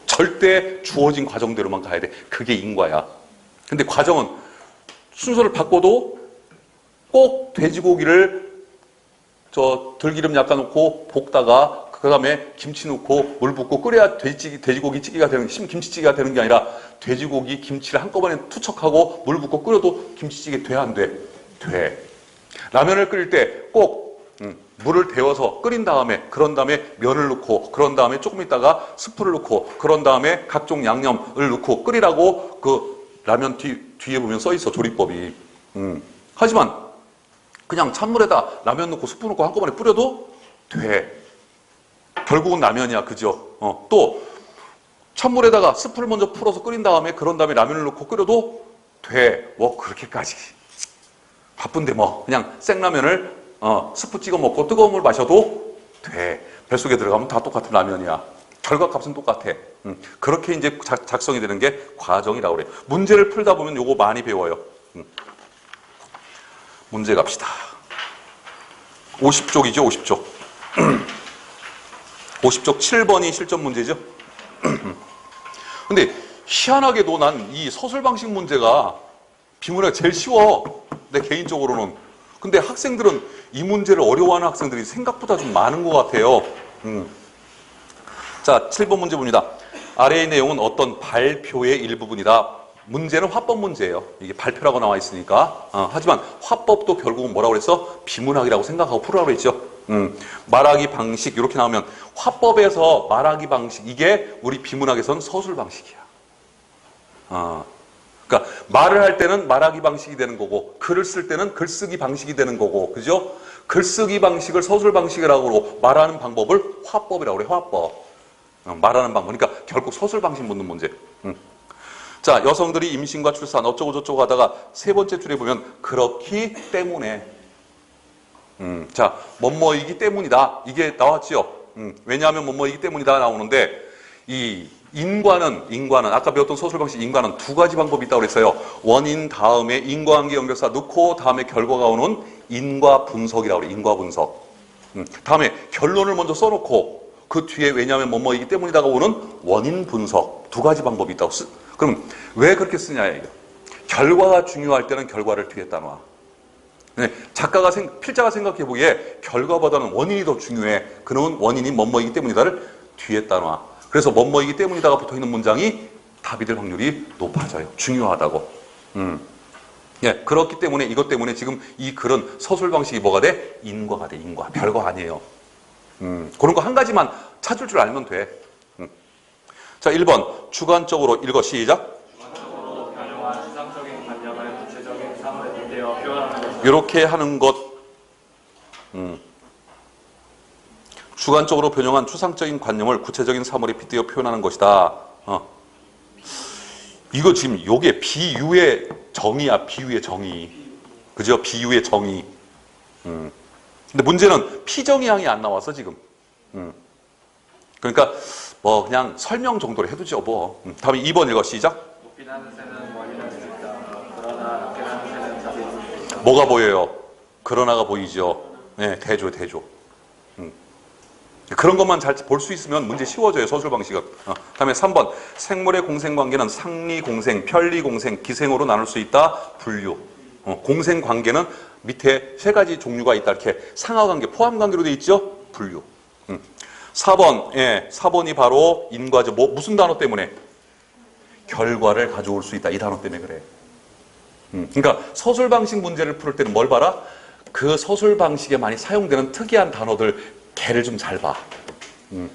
절대 주어진 과정대로만 가야 돼. 그게 인과야. 근데 과정은 순서를 바꿔도 꼭 돼지고기를 들기름 약간 넣고 볶다가 그 다음에 김치 넣고 물 붓고 끓여야 돼지고기 찌개가 되는, 김치찌개가 되는 게 아니라 돼지고기, 김치를 한꺼번에 투척하고 물 붓고 끓여도 김치찌개 돼, 안 돼? 돼. 라면을 끓일 때 꼭 물을 데워서 끓인 다음에 그런 다음에 면을 넣고 그런 다음에 조금 있다가 스프를 넣고 그런 다음에 각종 양념을 넣고 끓이라고 그 라면 뒤에 보면 써 있어 조리법이. 하지만 그냥 찬물에다 라면 넣고 스프 넣고 한꺼번에 뿌려도 돼. 결국은 라면이야. 그죠? 또 찬물에다가 스프를 먼저 풀어서 끓인 다음에 그런 다음에 라면을 넣고 끓여도 돼. 뭐 그렇게까지 바쁜데 뭐 그냥 생라면을 스프 찍어 먹고 뜨거운 물 마셔도 돼. 뱃속에 들어가면 다 똑같은 라면이야. 결과값은 똑같아. 그렇게 이제 작성이 되는 게 과정이라고 그래. 문제를 풀다 보면 요거 많이 배워요. 문제 갑시다. 50쪽이죠, 50쪽. 50쪽 7번이 실전 문제죠. 근데 희한하게도 난 이 서술 방식 문제가 비문학이 제일 쉬워. 내 개인적으로는. 근데 학생들은 이 문제를 어려워하는 학생들이 생각보다 좀 많은 것 같아요. 자, 7번 문제 봅니다. 아래의 내용은 어떤 발표의 일부분이다. 문제는 화법 문제예요. 이게 발표라고 나와 있으니까. 하지만 화법도 결국은 뭐라고 그랬어? 비문학이라고 생각하고 풀으라고 그랬죠. 말하기 방식 이렇게 나오면 화법에서 말하기 방식 이게 우리 비문학에서는 서술 방식이야. 그러니까 말을 할 때는 말하기 방식이 되는 거고 글을 쓸 때는 글쓰기 방식이 되는 거고 그죠? 글쓰기 방식을 서술 방식이라고 말하는 방법을 화법이라고 그래. 화법. 말하는 방법. 그러니까 결국 서술 방식 묻는 문제. 자, 여성들이 임신과 출산 어쩌고 저쩌고 하다가 세 번째 줄에 보면 그렇기 때문에 자, 뭐뭐이기 때문이다. 이게 나왔지요. 왜냐하면 뭐뭐이기 때문이다 나오는데 이 인과는 아까 배웠던 서술 방식 인과는 두 가지 방법이 있다고 그랬어요. 원인 다음에 인과관계 연결사 넣고 다음에 결과가 오는 인과 분석이라고 그래. 인과 분석. 다음에 결론을 먼저 써놓고 그 뒤에 왜냐하면 뭐뭐이기 때문이다가 오는 원인 분석. 두 가지 방법이 있다고 그럼 왜 그렇게 쓰냐 이게. 결과가 중요할 때는 결과를 뒤에다 놔. 필자가 생각해 보기에 결과보다는 원인이 더 중요해. 그놈은 원인이 뭐뭐이기 때문이다를 뒤에다 놔. 그래서 뭐뭐이기 때문이다가 붙어있는 문장이 답이 될 확률이 높아져요. 중요하다고. 예, 그렇기 때문에 이것 때문에 지금 이 글은 서술 방식이 뭐가 돼? 인과가 돼. 인과. 별거 아니에요. 그런 거 한 가지만 찾을 줄 알면 돼. 자, 1번 주관적으로 읽어 시작. 주관적으로 변형한 추상적인 관념을 구체적인 이렇게 하는 것, 주관적으로 변형한 추상적인 관념을 구체적인 사물에 빗대어 표현하는 것이다. 이거 지금 요게 비유의 정의야, 비유의 정의. 그죠? 비유의 정의. 근데 문제는 피정의항이 안 나와서 지금. 그러니까 뭐 그냥 설명 정도로 해두죠, 뭐. 다음에 2번 읽어, 시작. 뭐가 보여요? 그러나가 보이죠. 네, 대조. 그런 것만 잘 볼 수 있으면 문제 쉬워져요, 서술 방식은. 다음에 3번. 생물의 공생관계는 상리공생, 편리공생, 기생으로 나눌 수 있다. 분류. 공생관계는 밑에 세 가지 종류가 있다. 이렇게 상하관계, 포함관계로 되어 있죠. 분류. 4번. 예, 4번이 바로 인과죠. 무슨 단어 때문에? 결과를 가져올 수 있다. 이 단어 때문에 그래. 그러니까 서술 방식 문제를 풀 때는 뭘 봐라? 그 서술 방식에 많이 사용되는 특이한 단어들 개를 좀 잘 봐.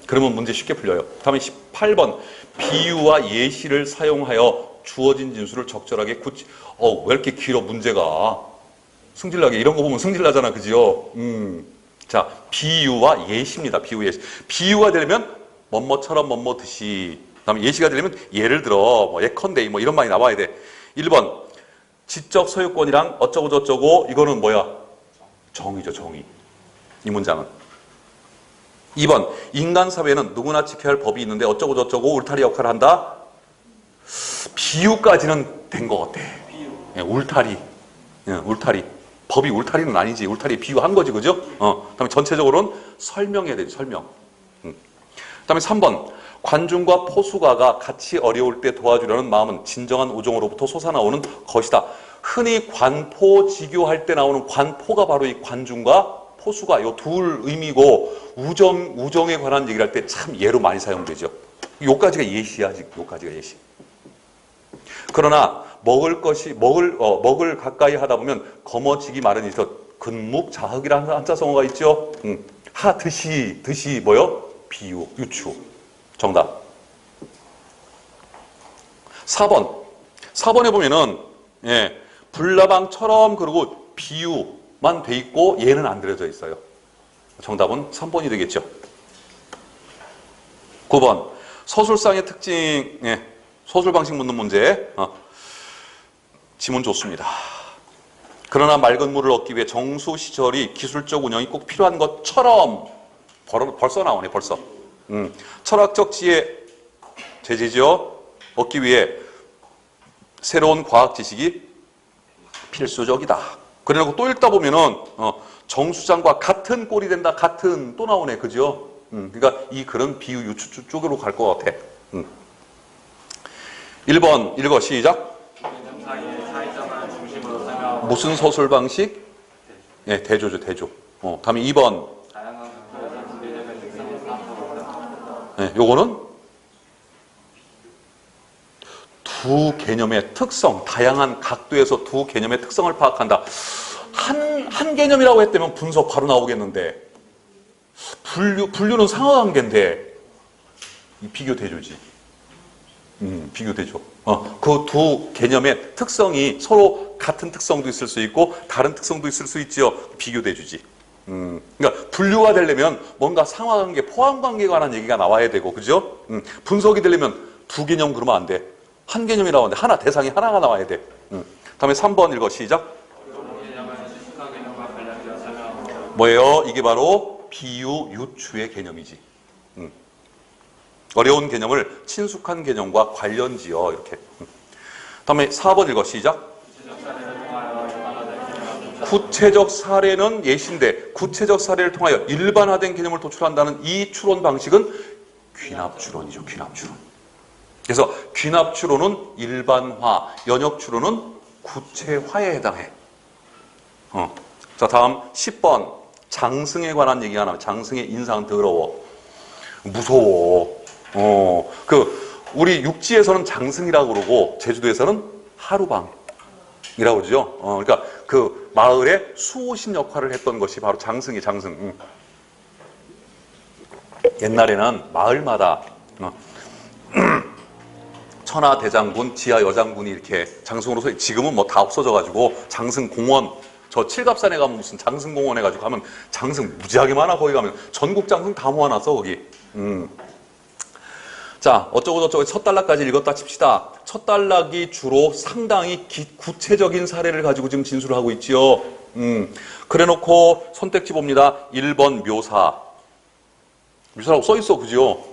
그러면 문제 쉽게 풀려요. 다음에 18번. 비유와 예시를 사용하여 주어진 진술을 적절하게 왜 이렇게 길어 문제가. 승질나게. 이런 거 보면 승질나잖아. 그지요? 자, 비유와 예시입니다. 비유, 예시. 비유가 되려면 뭐뭐처럼 뭐뭐듯이. 다음에 예시가 되려면 예를 들어 뭐 예컨대 뭐 이런 말이 나와야 돼. 1번. 지적 소유권이랑 어쩌고 저쩌고. 이거는 뭐야? 정의죠, 정의. 이 문장은. 2번. 인간 사회는 누구나 지켜야 할 법이 있는데 어쩌고 저쩌고 울타리 역할을 한다. 비유까지는 된 것 같아. 예, 울타리. 예, 울타리. 법이 울타리는 아니지. 울타리 비유한 거지, 그죠? 그다음에 전체적으로는 설명해야 되지, 설명. 그다음에 3번. 관중과 포수가가 같이 어려울 때 도와주려는 마음은 진정한 우정으로부터 솟아나오는 것이다. 흔히 관포지교할 때 나오는 관포가 바로 이 관중과 포수가 요 둘 의미고 우정에 관한 얘기를 할 때 참 예로 많이 사용되죠. 요까지가 예시야, 지금. 요까지가 예시. 그러나 먹을 가까이 하다 보면 거머쥐기 마련이 있어. 근묵자흑이라는 한자성어가 있죠. 듯이 뭐요? 비유, 유추. 정답. 4번. 4번에 보면은 예, 불나방처럼 그리고 비유만 돼 있고 얘는 안 들어져 있어요. 정답은 3번이 되겠죠. 9번. 서술상의 특징, 예, 서술 방식 묻는 문제. 지문 좋습니다. 그러나 맑은 물을 얻기 위해 정수 시설이 기술적 운영이 꼭 필요한 것처럼 벌써 나오네, 벌써. 철학적 지혜, 제재죠. 얻기 위해 새로운 과학 지식이 필수적이다. 그래놓고 또 읽다 보면은 정수장과 같은 꼴이 된다. 같은 또 나오네, 그죠? 그러니까 이 글은 비유 유추 쪽으로 갈 것 같아. 1번 읽어, 시작. 무슨 서술 방식? 네, 대조죠, 대조. 다음에 2번. 네, 요거는 두 개념의 특성, 다양한 각도에서 두 개념의 특성을 파악한다. 한 개념이라고 했다면 분석 바로 나오겠는데 분류는 상하관계인데 이 비교 대조지. 비교 대조. 그 두 개념의 특성이 서로 같은 특성도 있을 수 있고 다른 특성도 있을 수 있지요. 비교 대조지. 그러니까 분류가 되려면 뭔가 상하관계, 포함관계에 관한 얘기가 나와야 되고, 그죠? 분석이 되려면 두 개념 그러면 안 돼. 한 개념이라고 하는데 대상이 하나가 나와야 돼. 다음에 3번 읽어, 시작. 뭐예요? 이게 바로 비유, 유추의 개념이지. 어려운 개념을 친숙한 개념과 관련지어, 이렇게. 다음에 4번 읽어, 시작. 구체적 사례는 예시인데 구체적 사례를 통하여 일반화된 개념을 도출한다는 이 추론 방식은 귀납추론이죠. 귀납추론. 그래서 귀납추론은 일반화, 연역추론은 구체화에 해당해. 자, 다음 10번. 장승에 관한 얘기가 나와요. 장승의 인상 더러워. 무서워. 우리 육지에서는 장승이라고 그러고 제주도에서는 하루방이라고 그러죠. 그러니까 그 마을의 수호신 역할을 했던 것이 바로 장승이 장승. 옛날에는 마을마다 천하 대장군, 지하 여장군이 이렇게 장승으로서 지금은 뭐 다 없어져가지고 장승 공원 저 칠갑산에 가면 무슨 장승공원 해가지고 가면 장승 무지하게 많아. 거기 가면 전국 장승 다 모아놨어 거기. 자, 어쩌고저쩌고 첫 단락까지 읽었다 칩시다. 첫 단락이 주로 상당히 구체적인 사례를 가지고 지금 진술을 하고 있지요. 그래놓고 선택지 봅니다. 1번 묘사. 묘사라고 써있어, 그죠?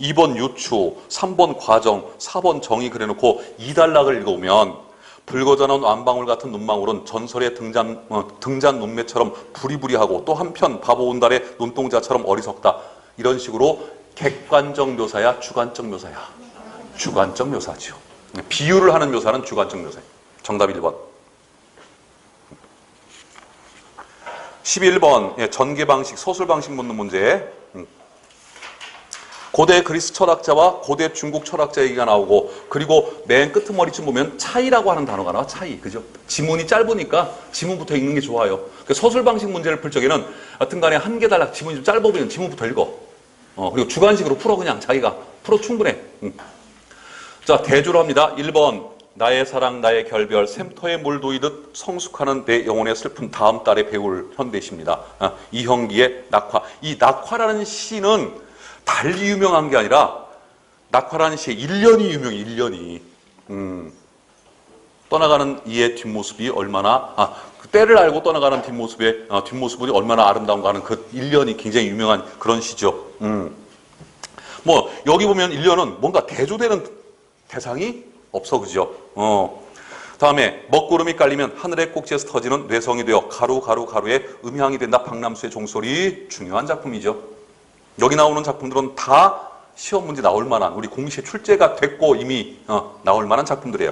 2번 유추, 3번 과정, 4번 정의 그래놓고 2단락을 읽어보면 붉어져나온 완방울 같은 눈망울은 전설의 등잔 눈매처럼 부리부리하고 또 한편 바보 온달의 눈동자처럼 어리석다. 이런 식으로 객관적 묘사야, 주관적 묘사야? 주관적 묘사죠. 비유를 하는 묘사는 주관적 묘사예요. 정답 1번. 11번 전개 방식, 서술 방식 묻는 문제. 고대 그리스 철학자와 고대 중국 철학자 얘기가 나오고 그리고 맨 끄트머리쯤 보면 차이라고 하는 단어가 나와. 차이. 그죠? 지문이 짧으니까 지문부터 읽는 게 좋아요. 서술 방식 문제를 풀 적에는 하여튼간에 한 개 단락 지문이 좀 짧아 보이면 지문부터 읽어. 그리고 주관식으로 풀어. 그냥 자기가 풀어. 충분해. 자, 대조로 합니다. 1번 나의 사랑 나의 결별 샘터에 물도이듯 성숙하는 내 영혼의 슬픔 다음 달에 배울 현대시입니다. 이형기의 낙화. 이 낙화라는 시는 달리 유명한 게 아니라 낙화라는 시의 1년이 유명해. 1년이. 떠나가는 이의 뒷모습이 얼마나 그 때를 알고 떠나가는 뒷모습이 얼마나 아름다운가 하는 그 1년이 굉장히 유명한 그런 시죠. 뭐 여기 보면 1년은 뭔가 대조되는 대상이 없어. 그죠? 다음에 먹구름이 깔리면 하늘의 꼭지에서 터지는 뇌성이 되어 가루에 음향이 된다. 박남수의 종소리. 중요한 작품이죠. 여기 나오는 작품들은 다 시험 문제 나올 만한, 우리 공시에 출제가 됐고 이미 나올 만한 작품들이에요.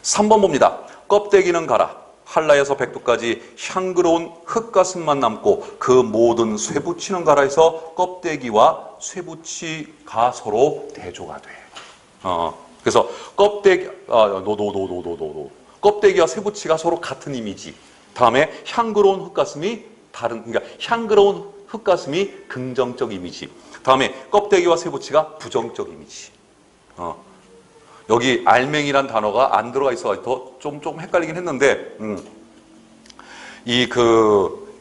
3번 봅니다. 껍데기는 가라. 한라에서 백두까지 향그러운 흙가슴만 남고 그 모든 쇠붙이는 가라에서 껍데기와 쇠붙이가 서로 대조가 돼. 그래서 껍데기와 쇠붙이가 서로 같은 이미지. 다음에 향그러운 흙가슴이 다른, 그러니까 향그러운 흙가슴이 긍정적 이미지. 다음에 껍데기와 쇠붙이가 부정적 이미지. 여기 알맹이란 단어가 안 들어가 있어서 좀 헷갈리긴 했는데, 이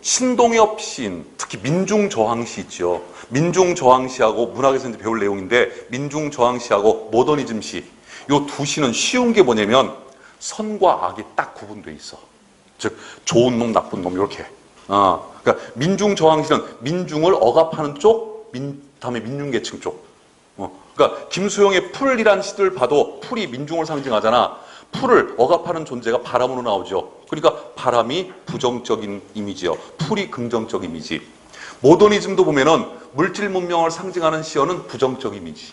신동엽 시인, 특히 민중저항시 있죠. 민중저항시하고 문학에서 이제 배울 내용인데, 민중저항시하고 모더니즘 시, 요 두 시는 쉬운 게 뭐냐면 선과 악이 딱 구분돼 있어. 즉 좋은 놈, 나쁜 놈 이렇게. 그러니까 민중저항시는 민중을 억압하는 쪽, 다음에 민중계층 쪽. 그러니까 김수용의 풀이라는 시들 봐도 풀이 민중을 상징하잖아. 풀을 억압하는 존재가 바람으로 나오죠. 그러니까 바람이 부정적인 이미지요. 풀이 긍정적 이미지. 모더니즘도 보면은 물질 문명을 상징하는 시어는 부정적 이미지.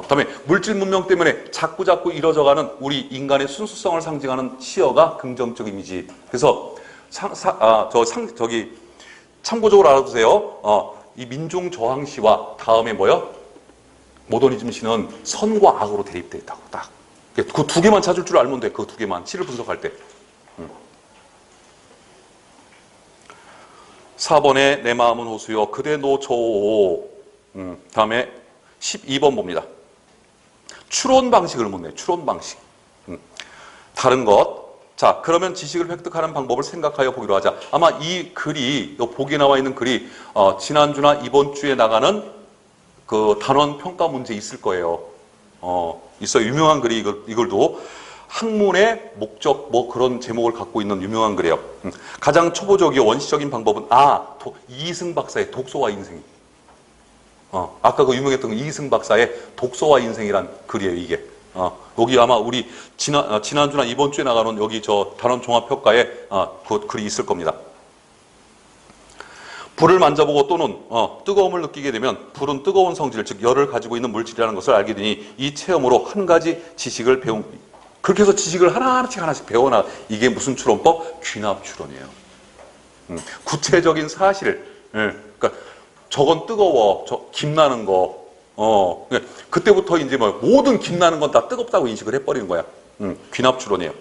다음에 물질 문명 때문에 자꾸 이뤄져가는 우리 인간의 순수성을 상징하는 시어가 긍정적 이미지. 그래서 참고적으로 알아두세요. 이 민중저항시와 다음에 뭐요? 모더니즘 시는 선과 악으로 대립되어 있다고. 딱. 그 두 개만 찾을 줄 알면 돼. 그 두 개만. 시를 분석할 때. 4번에 내 마음은 호수요. 그대 노초오. 다음에 12번 봅니다. 추론 방식을 묻네. 추론 방식. 다른 것. 자, 그러면 지식을 획득하는 방법을 생각하여 보기로 하자. 아마 이 글이, 보기에 나와 있는 글이 지난주나 이번 주에 나가는 그 단원 평가 문제 있을 거예요. 있어요. 유명한 글이 이걸도 학문의 목적 뭐 그런 제목을 갖고 있는 유명한 글이에요. 가장 초보적이고 원시적인 방법은 이승 박사의 독서와 인생. 아까 그 유명했던 이승 박사의 독서와 인생이란 글이에요. 이게. 여기 아마 우리 지난주나 이번 주에 나가는 여기 저 단원 종합평가에 그 글이 있을 겁니다. 불을 만져보고 또는 뜨거움을 느끼게 되면 불은 뜨거운 성질, 즉 열을 가지고 있는 물질이라는 것을 알게 되니 이 체험으로 한 가지 지식을 그렇게 해서 지식을 하나씩 배워나. 이게 무슨 추론법? 귀납 추론이에요. 구체적인 사실. 그러니까 저건 뜨거워, 김나는 거. 그때부터 이제 모든 김나는 건 다 뜨겁다고 인식을 해버리는 거야. 귀납 추론이에요.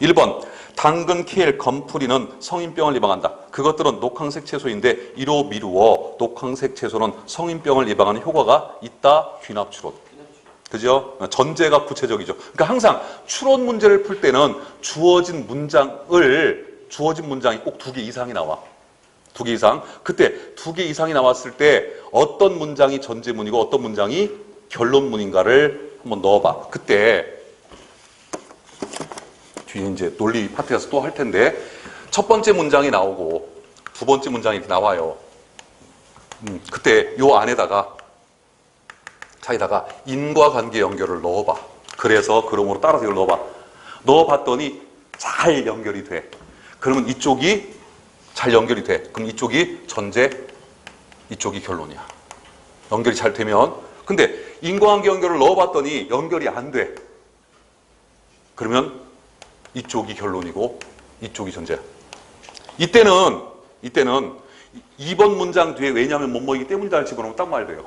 1번. 당근, 케일, 건프리는 성인병을 예방한다. 그것들은 녹황색 채소인데 이로 미루어 녹황색 채소는 성인병을 예방하는 효과가 있다. 귀납 추론. 그죠? 전제가 구체적이죠. 그러니까 항상 추론 문제를 풀 때는 주어진 문장이 꼭 2개 이상이 나와. 2개 이상. 그때 2개 이상이 나왔을 때 어떤 문장이 전제문이고 어떤 문장이 결론문인가를 한번 넣어봐. 그때 뒤에 이제 논리 파트에서 또 할 텐데 첫 번째 문장이 나오고 두 번째 문장이 나와요. 그때 요 안에다가 자기다가 인과관계 연결을 넣어봐. 그러므로 따라서 이걸 넣어봐. 넣어봤더니 잘 연결이 돼. 그러면 이쪽이 잘 연결이 돼. 그럼 이쪽이 전제, 이쪽이 결론이야. 연결이 잘 되면. 근데 인과관계 연결을 넣어봤더니 연결이 안 돼. 그러면 이쪽이 결론이고 이쪽이 전제야. 이때는 2번 문장 뒤에 왜냐하면 뭐뭐이기 때문이다를 집어넣으면 딱 말이 돼요.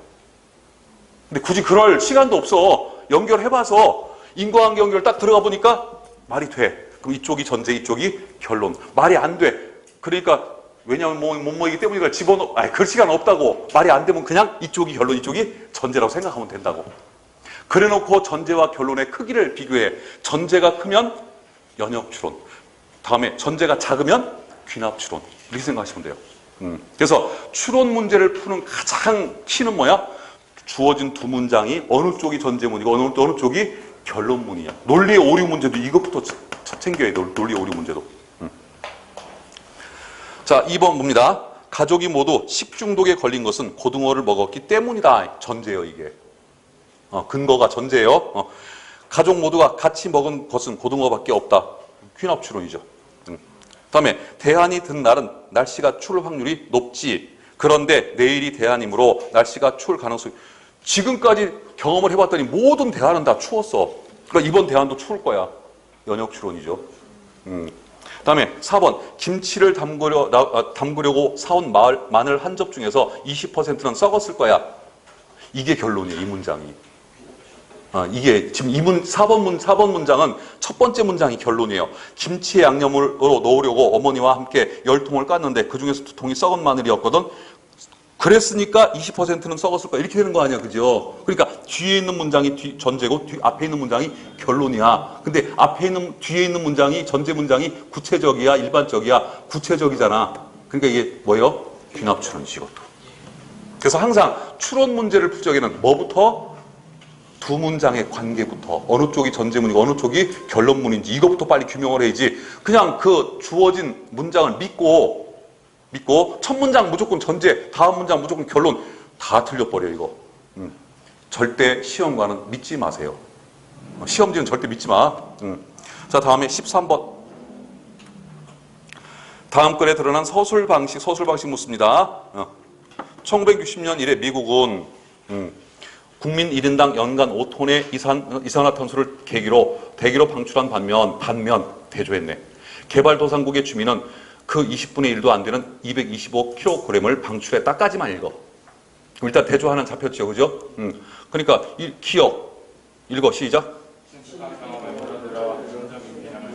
근데 굳이 그럴 시간도 없어. 연결해봐서 인과관계 연결 딱 들어가 보니까 말이 돼. 그럼 이쪽이 전제, 이쪽이 결론. 말이 안 돼. 그러니까 왜냐하면 뭐뭐이기 때문이니까 집어넣어. 그럴 시간 없다고. 말이 안 되면 그냥 이쪽이 결론, 이쪽이 전제라고 생각하면 된다고. 그래놓고 전제와 결론의 크기를 비교해. 전제가 크면 연역추론. 다음에 전제가 작으면 귀납추론. 이렇게 생각하시면 돼요. 그래서 추론 문제를 푸는 가장 키는 뭐야? 주어진 두 문장이 어느 쪽이 전제문이고 어느 쪽이 결론문이야. 논리의 오류 문제도 이것부터 챙겨야 돼. 논리의 오류 문제도. 자, 2번 봅니다. 가족이 모두 식중독에 걸린 것은 고등어를 먹었기 때문이다. 전제예요, 이게. 근거가 전제예요. 가족 모두가 같이 먹은 것은 고등어밖에 없다. 귀납추론이죠. 다음에 대한이 든 날은 날씨가 추울 확률이 높지. 그런데 내일이 대한이므로 날씨가 추울 가능성이 지금까지 경험을 해봤더니 모든 대한은 다 추웠어. 그러니까 이번 대한도 추울 거야. 연역추론이죠. 다음에 4번 김치를 담그려고 사온 마늘 한 접 중에서 20%는 썩었을 거야. 이게 결론이에요. 이 문장이. 이게 지금 4번 문장은 첫 번째 문장이 결론이에요. 김치에 양념으로 넣으려고 어머니와 함께 10통을 깠는데 그중에서 2통이 썩은 마늘이었거든. 그랬으니까 20%는 썩었을 거야. 이렇게 되는 거 아니야. 그죠? 그러니까 뒤에 있는 문장이 전제고 앞에 있는 문장이 결론이야. 근데 뒤에 있는 문장이 전제 문장이 구체적이야, 일반적이야? 구체적이잖아. 그러니까 이게 뭐예요? 귀납추론이지, 이것도. 그래서 항상 추론 문제를 풀 적에는 뭐부터? 두 문장의 관계부터. 어느 쪽이 전제문이고 어느 쪽이 결론문인지 이것부터 빨리 규명을 해야지. 그냥 그 주어진 문장을 믿고 첫 문장 무조건 전제, 다음 문장 무조건 결론 다 틀려버려 이거. 절대 시험관은 믿지 마세요. 시험지는 절대 믿지 마. 자, 다음에 13번. 다음 글에 드러난 서술 방식 묻습니다. 1960년 이래 미국은 국민 1인당 연간 5톤의 이산화탄소를 대기로 방출한 반면 대조했네. 개발도상국의 주민은 그 20분의 1도 안 되는 225kg을 방출했다까지만 읽어. 그럼 일단 대조 하나 잡혔죠, 그죠? 그러니까 기억 읽어 시작.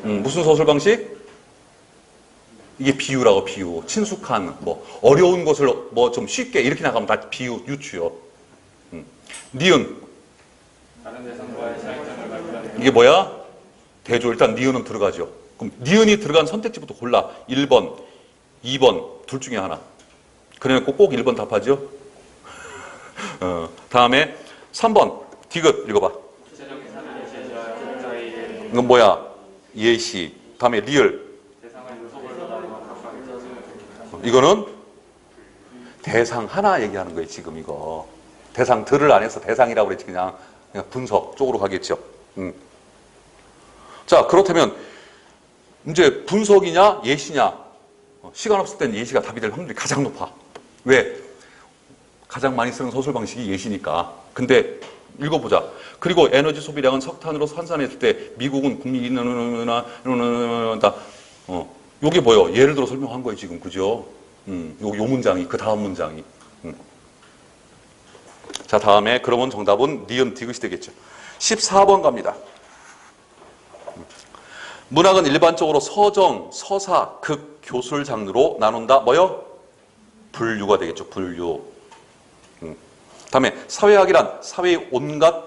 무슨 서술 방식? 이게 비유라고. 비유. 친숙한 어려운 것을 좀 쉽게 이렇게 나가면 다 비유 유추요. 니은 이게 뭐야? 대조. 일단 니은은 들어가죠. 그럼 니은이 들어간 선택지부터 골라. 1번, 2번 둘 중에 하나. 그래놓고 꼭 1번 답하죠. 다음에 3번 디귿 읽어봐. 이건 뭐야? 예시. 다음에 리을. 이거는 대상 하나 얘기하는 거예요. 지금 이거. 대상들을 안 해서 대상이라고 그랬지. 그냥 분석 쪽으로 가겠죠. 자, 그렇다면 이제 분석이냐 예시냐. 시간 없을 때는 예시가 답이 될 확률이 가장 높아. 왜? 가장 많이 쓰는 서술 방식이 예시니까. 근데 읽어보자. 그리고 에너지 소비량은 석탄으로 환산했을 때 미국은 국민이 요게 뭐예요? 예를 들어 설명한 거예요 지금. 그죠? 요 문장이 그 다음 문장이. 자, 다음에 그러면 정답은 니은 디귿이 되겠죠. 14번 갑니다. 문학은 일반적으로 서정, 서사, 극, 교술 장르로 나눈다. 뭐요? 분류가 되겠죠. 분류. 다음에 사회학이란 사회의 온갖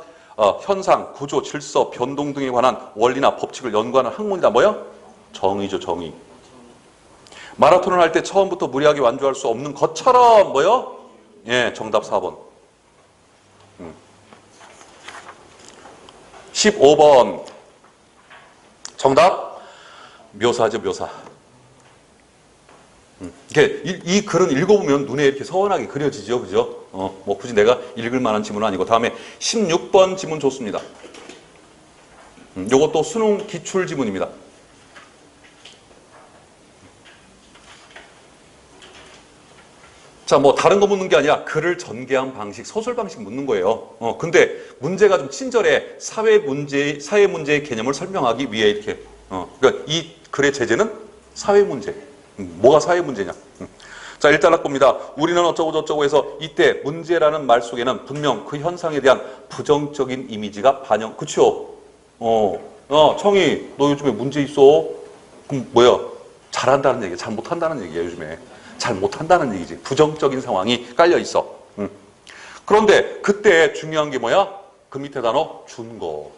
현상, 구조, 질서, 변동 등에 관한 원리나 법칙을 연구하는 학문이다. 뭐야? 정의죠, 정의. 마라톤을 할 때 처음부터 무리하게 완주할 수 없는 것처럼 뭐요? 예, 정답 4번. 15번. 정답? 묘사죠, 묘사. 이 글은 읽어보면 눈에 이렇게 서원하게 그려지죠, 그죠? 뭐 굳이 내가 읽을 만한 지문은 아니고. 다음에 16번 지문 좋습니다. 요것도 수능 기출 지문입니다. 자, 뭐 다른 거 묻는 게 아니라 글을 전개한 방식, 서술 방식 묻는 거예요. 근데 문제가 좀 친절해. 사회 문제의 개념을 설명하기 위해 이렇게. 그러니까 이 글의 제재는 사회 문제. 뭐가 사회 문제냐? 자, 1단락 봅니다. 우리는 어쩌고 저쩌고 해서 이때 문제라는 말 속에는 분명 그 현상에 대한 부정적인 이미지가 반영. 그쵸? 청이 너 요즘에 문제 있어? 그럼 뭐야? 잘한다는 얘기야? 잘 못한다는 얘기야, 요즘에. 잘 못한다는 얘기지. 부정적인 상황이 깔려 있어. 그런데 그때 중요한 게 뭐야? 그 밑에 단어 준거.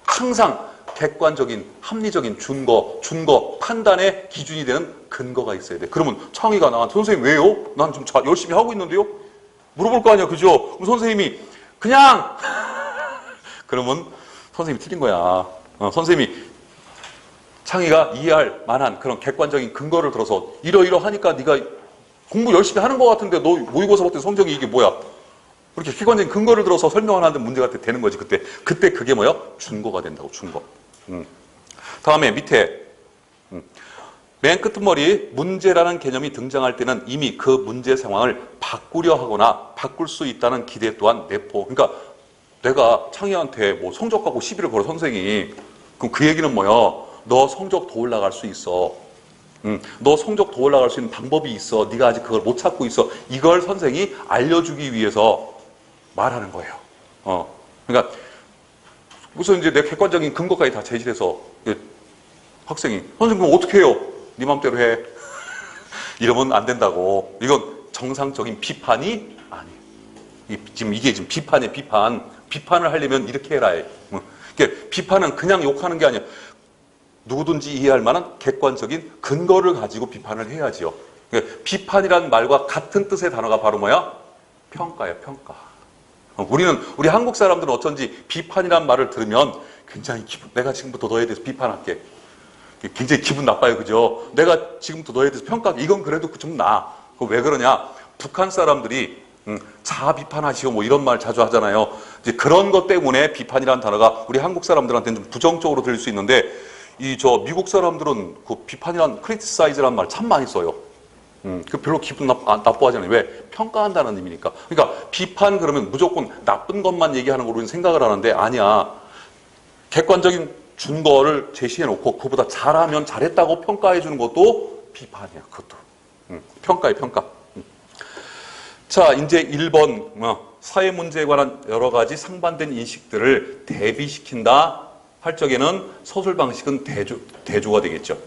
항상 객관적인, 합리적인 준거 판단의 기준이 되는 근거가 있어야 돼. 그러면 창의가 나한테 선생님 왜요? 난 좀 열심히 하고 있는데요? 물어볼 거 아니야, 그죠? 그럼 선생님이 그냥 그러면 선생님이 틀린 거야. 선생님이 창의가 이해할 만한 그런 객관적인 근거를 들어서 이러이러하니까 네가 공부 열심히 하는 것 같은데 너 모의고사 볼 때 성적이 이게 뭐야? 그렇게 객관적인 근거를 들어서 설명을 하는데 문제가 되는 거지. 그때 그게 뭐야? 준거가 된다고. 준거. 다음에 밑에 맨 끝머리 문제라는 개념이 등장할 때는 이미 그 문제 상황을 바꾸려 하거나 바꿀 수 있다는 기대 또한 내포. 그러니까 내가 창의한테 뭐 성적하고 시비를 걸어 선생이. 그럼 그 얘기는 뭐야? 너 성적 더 올라갈 수 있어. 너 성적 더 올라갈 수 있는 방법이 있어. 네가 아직 그걸 못 찾고 있어. 이걸 선생이 알려주기 위해서 말하는 거예요. 그러니까 우선 이제 내 객관적인 근거까지 다 제시해서 학생이 선생님 그럼 어떻게 해요? 네 맘대로 해. 이러면 안 된다고. 이건 정상적인 비판이 아니에요. 이게 지금 비판이에요. 비판을 하려면 이렇게 해라. 비판은 그냥 욕하는 게 아니에요. 누구든지 이해할 만한 객관적인 근거를 가지고 비판을 해야지요. 비판이라는 말과 같은 뜻의 단어가 바로 뭐야? 평가예요, 평가. 우리 한국 사람들은 어쩐지 비판이라는 말을 들으면 굉장히 내가 지금부터 너에 대해서 비판할게. 굉장히 기분 나빠요, 그죠? 내가 지금부터 너에 대해서 평가할게. 이건 그래도 좀 나아. 왜 그러냐? 북한 사람들이 자아 비판하시오 뭐 이런 말 자주 하잖아요. 이제 그런 것 때문에 비판이라는 단어가 우리 한국 사람들한테는 좀 부정적으로 들릴 수 있는데 미국 사람들은 그 비판이란 criticize라는 말 참 많이 써요. 그 별로 기분 나빠하잖아요. 왜? 평가한다는 의미니까. 그러니까 비판 그러면 무조건 나쁜 것만 얘기하는 걸로 우리는 생각을 하는데 아니야. 객관적인 준거를 제시해놓고 그보다 잘하면 잘했다고 평가해주는 것도 비판이야. 그것도. 평가에 평가. 자, 이제 1번 사회 문제에 관한 여러 가지 상반된 인식들을 대비시킨다 할 적에는 서술 방식은 대조가 되겠죠.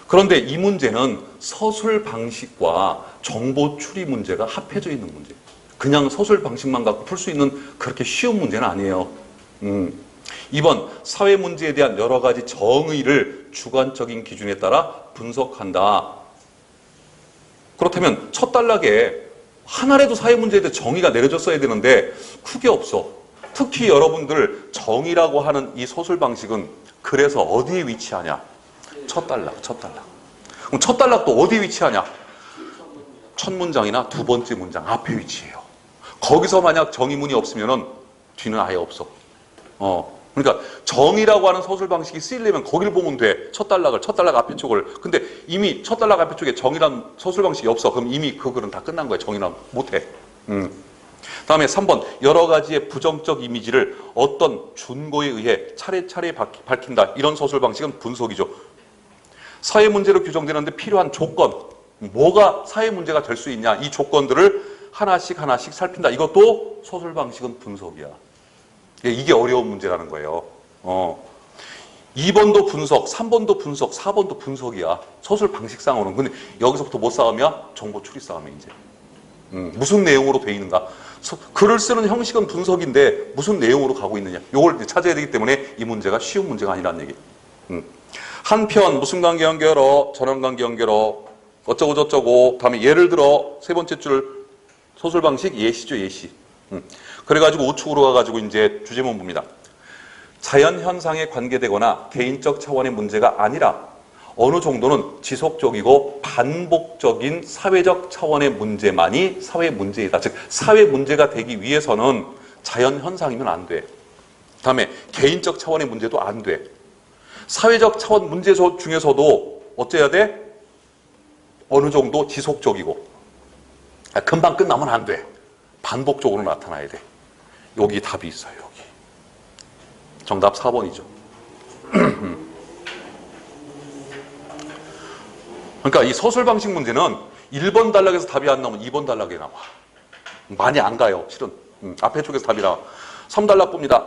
그런데 이 문제는 서술 방식과 정보 추리 문제가 합해져 있는 문제. 그냥 서술 방식만 갖고 풀 수 있는 그렇게 쉬운 문제는 아니에요. 2번 사회 문제에 대한 여러 가지 정의를 주관적인 기준에 따라 분석한다. 그렇다면 첫 단락에 하나라도 사회 문제에 대해 정의가 내려졌어야 되는데 그게 없어. 특히 여러분들 정의라고 하는 이 서술 방식은 그래서 어디에 위치하냐? 첫 단락. 그럼 첫 단락도 어디에 위치하냐? 첫 문장이나 두 번째 문장 앞에 위치해요. 거기서 만약 정의문이 없으면은 뒤는 아예 없어. 그러니까 정의라고 하는 서술 방식이 쓰이려면 거기를 보면 돼. 첫 단락 앞에 쪽을. 근데 이미 첫 단락 앞에 쪽에 정의란 서술 방식이 없어. 그럼 이미 그 글은 다 끝난 거야. 정의란 못해. 다음에 3번 여러 가지의 부정적 이미지를 어떤 준거에 의해 차례차례 밝힌다. 이런 서술 방식은 분석이죠. 사회 문제로 규정되는데 필요한 조건, 뭐가 사회 문제가 될 수 있냐, 이 조건들을 하나씩 살핀다. 이것도 서술 방식은 분석이야. 이게 어려운 문제라는 거예요. 2번도 분석, 3번도 분석, 4번도 분석이야. 서술 방식상으로는. 근데 여기서부터 뭐 싸움이야? 정보 추리 싸움이야, 이제. 무슨 내용으로 돼 있는가. 글을 쓰는 형식은 분석인데 무슨 내용으로 가고 있느냐. 이걸 찾아야 되기 때문에 이 문제가 쉬운 문제가 아니라는 얘기. 한편 무슨 관계 연결어, 전원 관계 연결어, 어쩌고 저쩌고. 다음에 예를 들어 세 번째 줄 소설 방식 예시죠, 예시. 그래가지고 우측으로 가가지고 이제 주제문 봅니다. 자연 현상에 관계되거나 개인적 차원의 문제가 아니라 어느 정도는 지속적이고 반복적인 사회적 차원의 문제만이 사회 문제이다. 즉 사회 문제가 되기 위해서는 자연 현상이면 안 돼. 다음에 개인적 차원의 문제도 안 돼. 사회적 차원 문제 중에서도 어째야 돼? 어느 정도 지속적이고 금방 끝나면 안 돼. 반복적으로 나타나야 돼. 여기 답이 있어요. 여기. 정답 4번이죠. 그러니까 이 서술 방식 문제는 1번 단락에서 답이 안 나오면 2번 단락에 나와. 많이 안 가요, 실은. 앞에 쪽에서 답이 나와. 3단락 봅니다.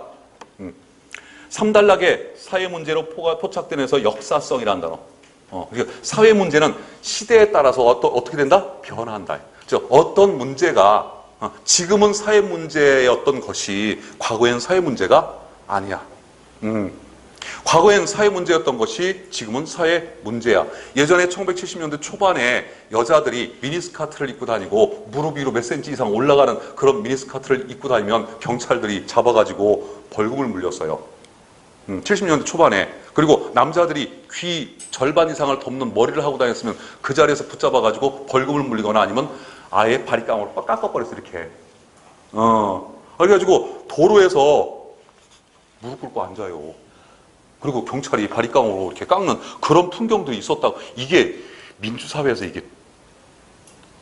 3단락에 사회 문제로 포착되면서 역사성이라는 단어. 그러니까 사회 문제는 시대에 따라서 어떻게 된다? 변화한다. 즉 어떤 문제가 지금은 사회 문제였던 것이 과거엔 사회 문제가 아니야. 과거엔 사회 문제였던 것이 지금은 사회 문제야. 예전에 1970년대 초반에 여자들이 미니스커트를 입고 다니고 무릎 위로 몇 센치 이상 올라가는 그런 미니스커트를 입고 다니면 경찰들이 잡아가지고 벌금을 물렸어요. 70년대 초반에. 그리고 남자들이 귀 절반 이상을 덮는 머리를 하고 다녔으면 그 자리에서 붙잡아가지고 벌금을 물리거나 아니면 아예 바리깡으로 빡 깎아버렸어, 이렇게. 그래가지고 도로에서 무릎 꿇고 앉아요. 그리고 경찰이 바리깡으로 이렇게 깎는 그런 풍경들이 있었다고. 이게 민주사회에서 이게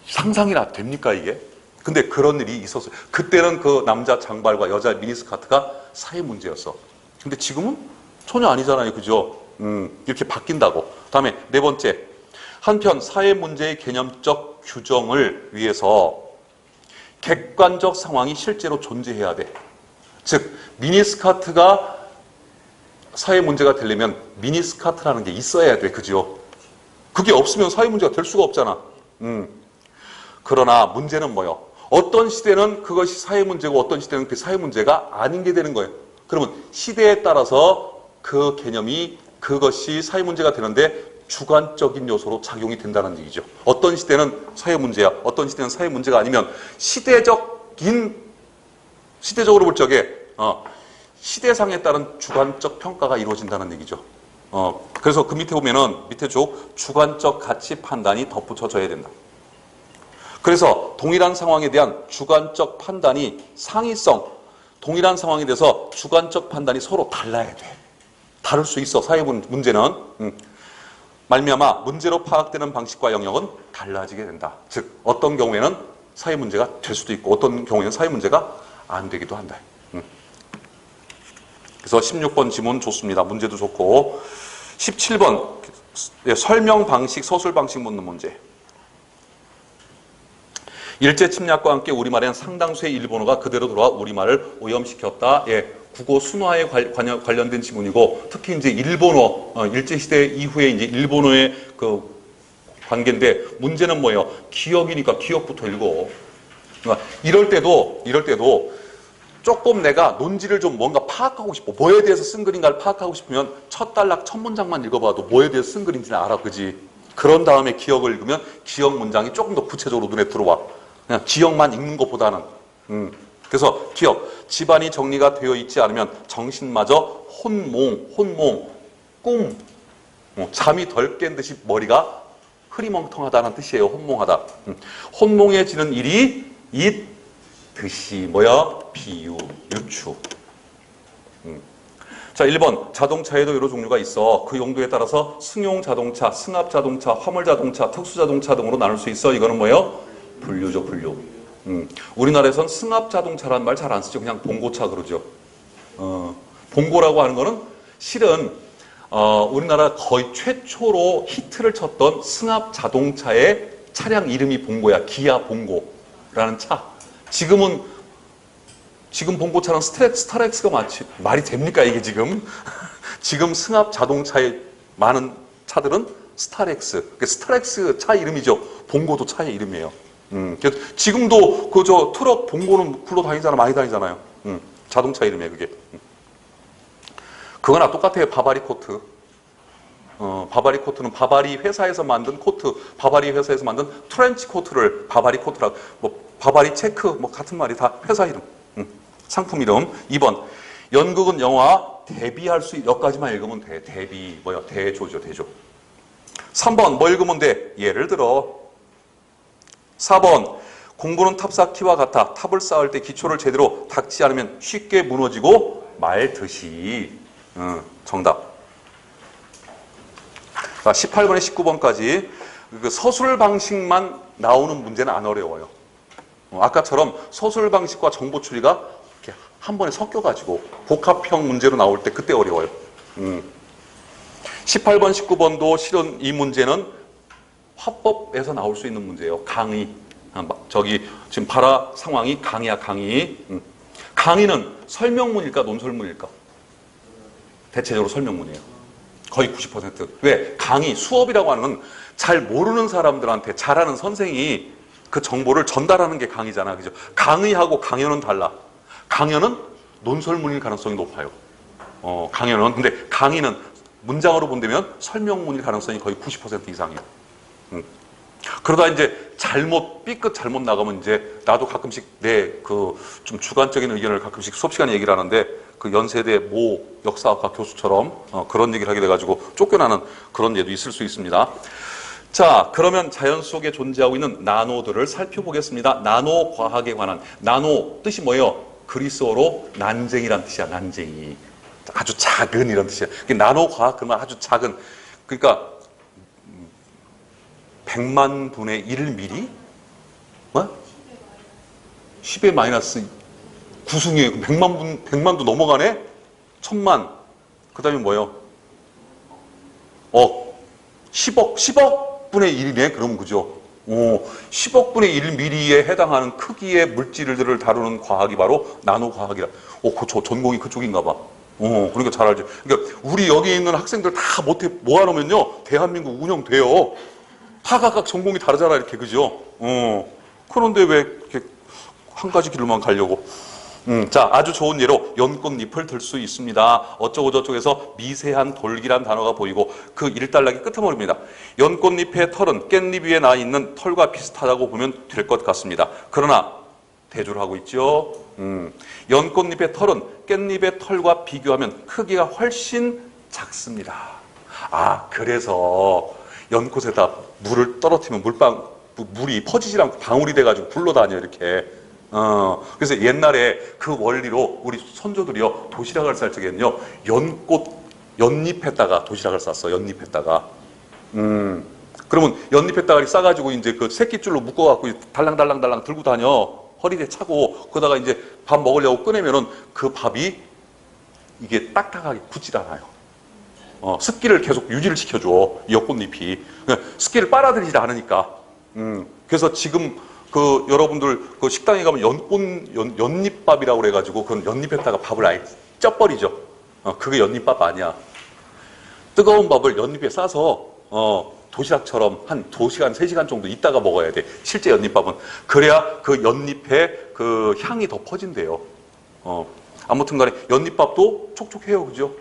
상상이나 됩니까, 이게? 근데 그런 일이 있었어요. 그때는 그 남자 장발과 여자 미니스커트가 사회 문제였어. 근데 지금은 전혀 아니잖아요. 그죠? 이렇게 바뀐다고. 다음에 네 번째. 한편 사회 문제의 개념적 규정을 위해서 객관적 상황이 실제로 존재해야 돼. 즉 미니스커트가 사회 문제가 되려면 미니스커트라는 게 있어야 돼. 그죠? 그게 없으면 사회 문제가 될 수가 없잖아. 그러나 문제는 뭐요? 어떤 시대는 그것이 사회 문제고 어떤 시대는 그 사회 문제가 아닌 게 되는 거예요. 그러면 시대에 따라서 그 개념이 그것이 사회 문제가 되는데 주관적인 요소로 작용이 된다는 얘기죠. 어떤 시대는 사회 문제야. 어떤 시대는 사회 문제가 아니면 시대적으로 볼 적에 시대상에 따른 주관적 평가가 이루어진다는 얘기죠. 그래서 그 밑에 보면은 밑에 쭉 주관적 가치 판단이 덧붙여져야 된다. 그래서 동일한 상황에 대한 주관적 판단이 상이성, 동일한 상황에 대해서 주관적 판단이 서로 달라야 돼. 다를 수 있어. 사회 문제는 말미암아 문제로 파악되는 방식과 영역은 달라지게 된다. 즉 어떤 경우에는 사회 문제가 될 수도 있고 어떤 경우에는 사회 문제가 안 되기도 한다. 그래서 16번 지문 좋습니다. 문제도 좋고 17번 설명 방식, 서술 방식 묻는 문제. 일제 침략과 함께 우리말에는 상당수의 일본어가 그대로 들어와 우리말을 오염시켰다. 국어 순화에 관련된 지문이고 특히 이제 일본어, 일제시대 이후에 이제 일본어의 그 관계인데 문제는 뭐예요? 기억이니까 기억부터 읽어. 그러니까 이럴 때도 조금 내가 논지를 좀 뭔가 파악하고 싶어. 뭐에 대해서 쓴 글인가를 파악하고 싶으면 첫 단락, 첫 문장만 읽어봐도 뭐에 대해서 쓴 글인지는 알아. 그지? 그런 다음에 기억을 읽으면 기억 문장이 조금 더 구체적으로 눈에 들어와. 그냥 기억만 읽는 것보다는. 그래서 기억. 집안이 정리가 되어 있지 않으면 정신마저 혼몽, 꿈. 잠이 덜 깬 듯이 머리가 흐리멍텅하다는 뜻이에요. 혼몽하다. 혼몽해지는 일이 듯이 뭐야? 비유, 유추. 자, 1번. 자동차에도 여러 종류가 있어. 그 용도에 따라서 승용 자동차, 승합 자동차, 화물 자동차, 특수 자동차 등으로 나눌 수 있어. 이거는 뭐예요? 분류죠, 분류. 우리나라에선 승합 자동차라는 말 잘 안 쓰죠. 그냥 봉고차 그러죠. 봉고라고 하는 거는 실은 우리나라 거의 최초로 히트를 쳤던 승합 자동차의 차량 이름이 봉고야. 기아 봉고라는 차. 지금 봉고차는 스타렉스가 맞지. 말이 됩니까 이게 지금? 지금 승합 자동차에 많은 차들은 스타렉스. 스타렉스 차 이름이죠. 봉고도 차의 이름이에요. 그래서 지금도 그 저 트럭 봉고는 굴러 다니잖아, 많이 다니잖아요. 자동차 이름이에요, 그게. 그거나 똑같아요, 바바리 코트. 바바리 코트는 바바리 회사에서 만든 코트, 바바리 회사에서 만든 트렌치 코트를 바바리 코트라고, 뭐 바바리 체크, 뭐 같은 말이 다 회사 이름, 상품 이름. 2번, 연극은 영화 데뷔할 수, 여기까지만 읽으면 돼. 데뷔, 뭐야, 대조죠, 대조. 3번, 뭐 읽으면 돼? 예를 들어. 4번, 공부는 탑 쌓기와 같아. 탑을 쌓을 때 기초를 제대로 닦지 않으면 쉽게 무너지고 말듯이. 정답. 자, 18번에 19번까지 그 서술 방식만 나오는 문제는 안 어려워요. 아까처럼 서술 방식과 정보 추리가 이렇게 한 번에 섞여가지고 복합형 문제로 나올 때 그때 어려워요. 18번, 19번도 실은 이 문제는 화법에서 나올 수 있는 문제예요. 강의. 저기 지금 발화 상황이 강의야, 강의. 강의는 설명문일까, 논설문일까? 대체적으로 설명문이에요. 거의 90%. 왜? 강의, 수업이라고 하는 건 잘 모르는 사람들한테 잘하는 선생이 그 정보를 전달하는 게 강의잖아. 그죠? 강의하고 강연은 달라. 강연은 논설문일 가능성이 높아요. 강연은. 근데 강의는 문장으로 본다면 설명문일 가능성이 거의 90% 이상이에요. 그러다 이제 삐끗 잘못 나가면 이제 나도 가끔씩 내 그 좀 주관적인 의견을 가끔씩 수업 시간에 얘기를 하는데 그 연세대 모 역사학과 교수처럼 그런 얘기를 하게 돼가지고 쫓겨나는 그런 예도 있을 수 있습니다. 자, 그러면 자연 속에 존재하고 있는 나노들을 살펴보겠습니다. 나노 과학에 관한, 나노 뜻이 뭐예요? 그리스어로 난쟁이란 뜻이야, 난쟁이. 아주 작은 이런 뜻이야. 나노 과학 그러면 아주 작은, 그러니까 100만 분의 1mm? 뭐? 10의 마이너스 9승이에요. 100만도 넘어가네? 1000만. 그 다음에 뭐예요? 10억 분의 1이네? 그러면 그죠? 10억 분의 1mm에 해당하는 크기의 물질들을 다루는 과학이 바로 나노과학이라. 저 전공이 그쪽인가 봐. 그러니까 잘 알죠. 그러니까 우리 여기 있는 학생들 다 모아놓으면요, 대한민국 운영돼요. 다 각각 전공이 다르잖아, 이렇게, 그죠? 그런데 왜 이렇게 한 가지 길로만 가려고. 자, 아주 좋은 예로 연꽃잎을 들 수 있습니다. 어쩌고 저쩌고해서 미세한 돌기란 단어가 보이고 그 일단락이 끄트머리입니다. 연꽃잎의 털은 깻잎 위에 나 있는 털과 비슷하다고 보면 될 것 같습니다. 그러나 대조를 하고 있죠. 연꽃잎의 털은 깻잎의 털과 비교하면 크기가 훨씬 작습니다. 그래서 연꽃에다 물을 떨어뜨리면 물이 퍼지지 않고 방울이 돼가지고 굴러다녀, 이렇게. 그래서 옛날에 그 원리로 우리 선조들이요, 도시락을 쌀 적에는요, 연잎에다가 도시락을 쌌어, 연잎에다가. 그러면 연잎에다가 싸가지고 이제 그 새끼줄로 묶어갖고 달랑달랑달랑 들고 다녀. 허리에 차고, 그러다가 이제 밥 먹으려고 꺼내면은 그 밥이 이게 딱딱하게 굳질 않아요. 습기를 계속 유지를 시켜줘, 연꽃잎이. 습기를 빨아들이지 않으니까. 그래서 지금 그 여러분들 그 식당에 가면 연잎밥이라고 그래가지고 그 연잎에다가 밥을 아예 쪄버리죠. 그게 연잎밥 아니야. 뜨거운 밥을 연잎에 싸서 도시락처럼 한 2시간, 3시간 정도 있다가 먹어야 돼. 실제 연잎밥은. 그래야 그 연잎의 그 향이 더 퍼진대요. 아무튼 간에 연잎밥도 촉촉해요. 그죠?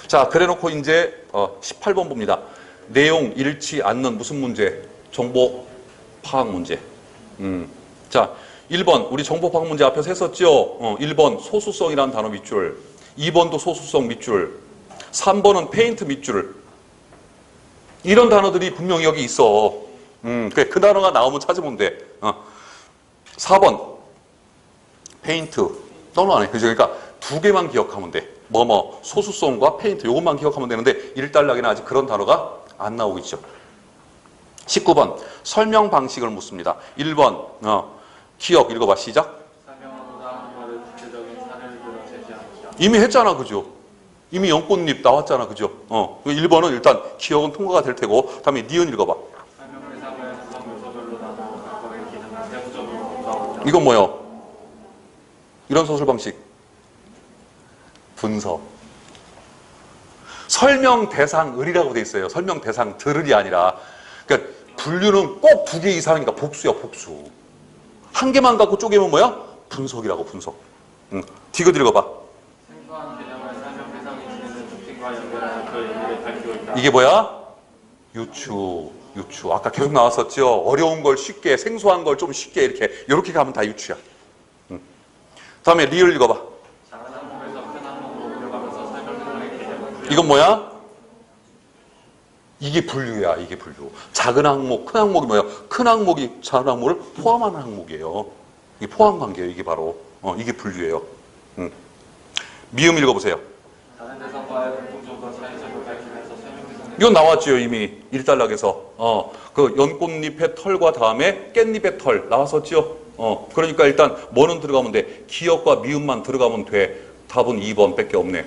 자, 그래 놓고 이제 18번 봅니다. 내용 잃지 않는 무슨 문제? 정보 파악 문제. 자, 1번 우리 정보 파악 문제 앞에서 했었죠. 1번 소수성이라는 단어 밑줄, 2번도 소수성 밑줄, 3번은 페인트 밑줄. 이런 단어들이 분명히 여기 있어. 그 단어가 나오면 찾으면 돼. 4번 페인트 떠는 안 해. 그러니까 2개만 기억하면 돼. 소수성과 페인트 요것만 기억하면 되는데 1단락에는 아직 그런 단어가 안 나오고 있죠. 19번 설명 방식을 묻습니다. 1번 기억 읽어봐. 시작. 이미 했잖아, 그죠? 이미 연꽃잎 나왔잖아, 그죠? 1번은 일단 기억은 통과가 될 테고, 다음에 니은 읽어봐. 이건 뭐요? 이런 서술 방식. 분석. 설명 대상을이라고 돼 있어요. 설명 대상들이 아니라. 그러니까 분류는 꼭 2개 이상이니까 복수야, 복수. 한 개만 갖고 쪼개면 뭐야? 분석이라고, 분석. 디귿 읽어봐. 생소한 개념을 설명 대상이 지니는 특징과 연결하는 그 의미를 밝히고 있다. 이게 뭐야? 유추. 유추. 아까 계속 나왔었죠? 어려운 걸 쉽게, 생소한 걸 좀 쉽게 이렇게 가면 다 유추야. 다음에 리을 읽어봐. 작은 항목에서 큰 항목으로 옮겨가면서 설명 대상의 개념을 이건 뭐야? 이게 분류야, 이게 분류. 작은 항목, 큰 항목이 뭐야? 큰 항목이 작은 항목을 포함하는 항목이에요. 이게 포함 관계예요, 이게 바로. 이게 분류예요. 미음 읽어보세요. 다른 대상과의 공통점과 차이점을 밝히면서 설명 대상의 이건 나왔죠, 이미. 1단락에서. 그 연꽃잎의 털과 다음에 깻잎의 털 나왔었죠? 그러니까 일단 뭐는 들어가면 돼? 기역과 미음만 들어가면 돼. 답은 2번 밖에 없네.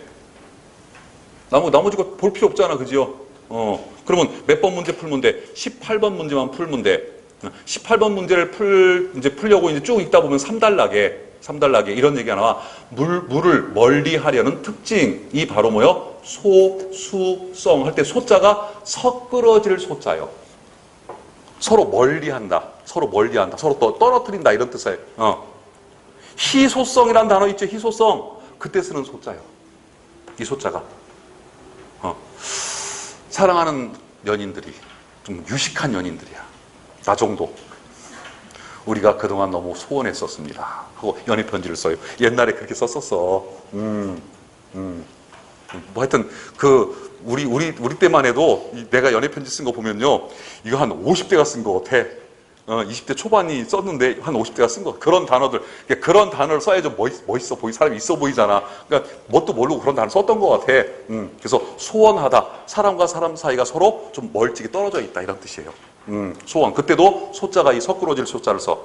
나머지 거 볼 필요 없잖아, 그죠? 그러면 몇 번 문제 풀면 돼? 18번 문제만 풀면 돼. 18번 문제를 풀려고 이제 쭉 읽다 보면 3단락에 이런 얘기가 나와. 물을 멀리 하려는 특징이 바로 뭐요? 소수성 할 때 소자가 섞으러질 소자요. 서로 멀리한다. 서로 또 떨어뜨린다 이런 뜻이에요. 희소성이라는 단어 있죠? 희소성. 그때 쓰는 소자요. 이 소자가. 사랑하는 연인들이 좀 유식한 연인들이야. 나 정도. 우리가 그동안 너무 소원했었습니다. 하고 연애 편지를 써요. 옛날에 그렇게 썼었어. 뭐 하여튼 우리 때만 해도 내가 연애 편지 쓴 거 보면요, 이거 한 50대가 쓴 거 같아. 20대 초반이 썼는데 한 50대가 쓴 거. 그런 그런 단어를 써야 좀 멋있어 보이, 사람이 있어 보이잖아. 그러니까 뭣도 모르고 그런 단어 썼던 것 같아. 그래서 소원하다. 사람과 사람 사이가 서로 좀 멀찍이 떨어져 있다 이런 뜻이에요. 소원. 그때도 소자가 이 섞으러질 소자를 써.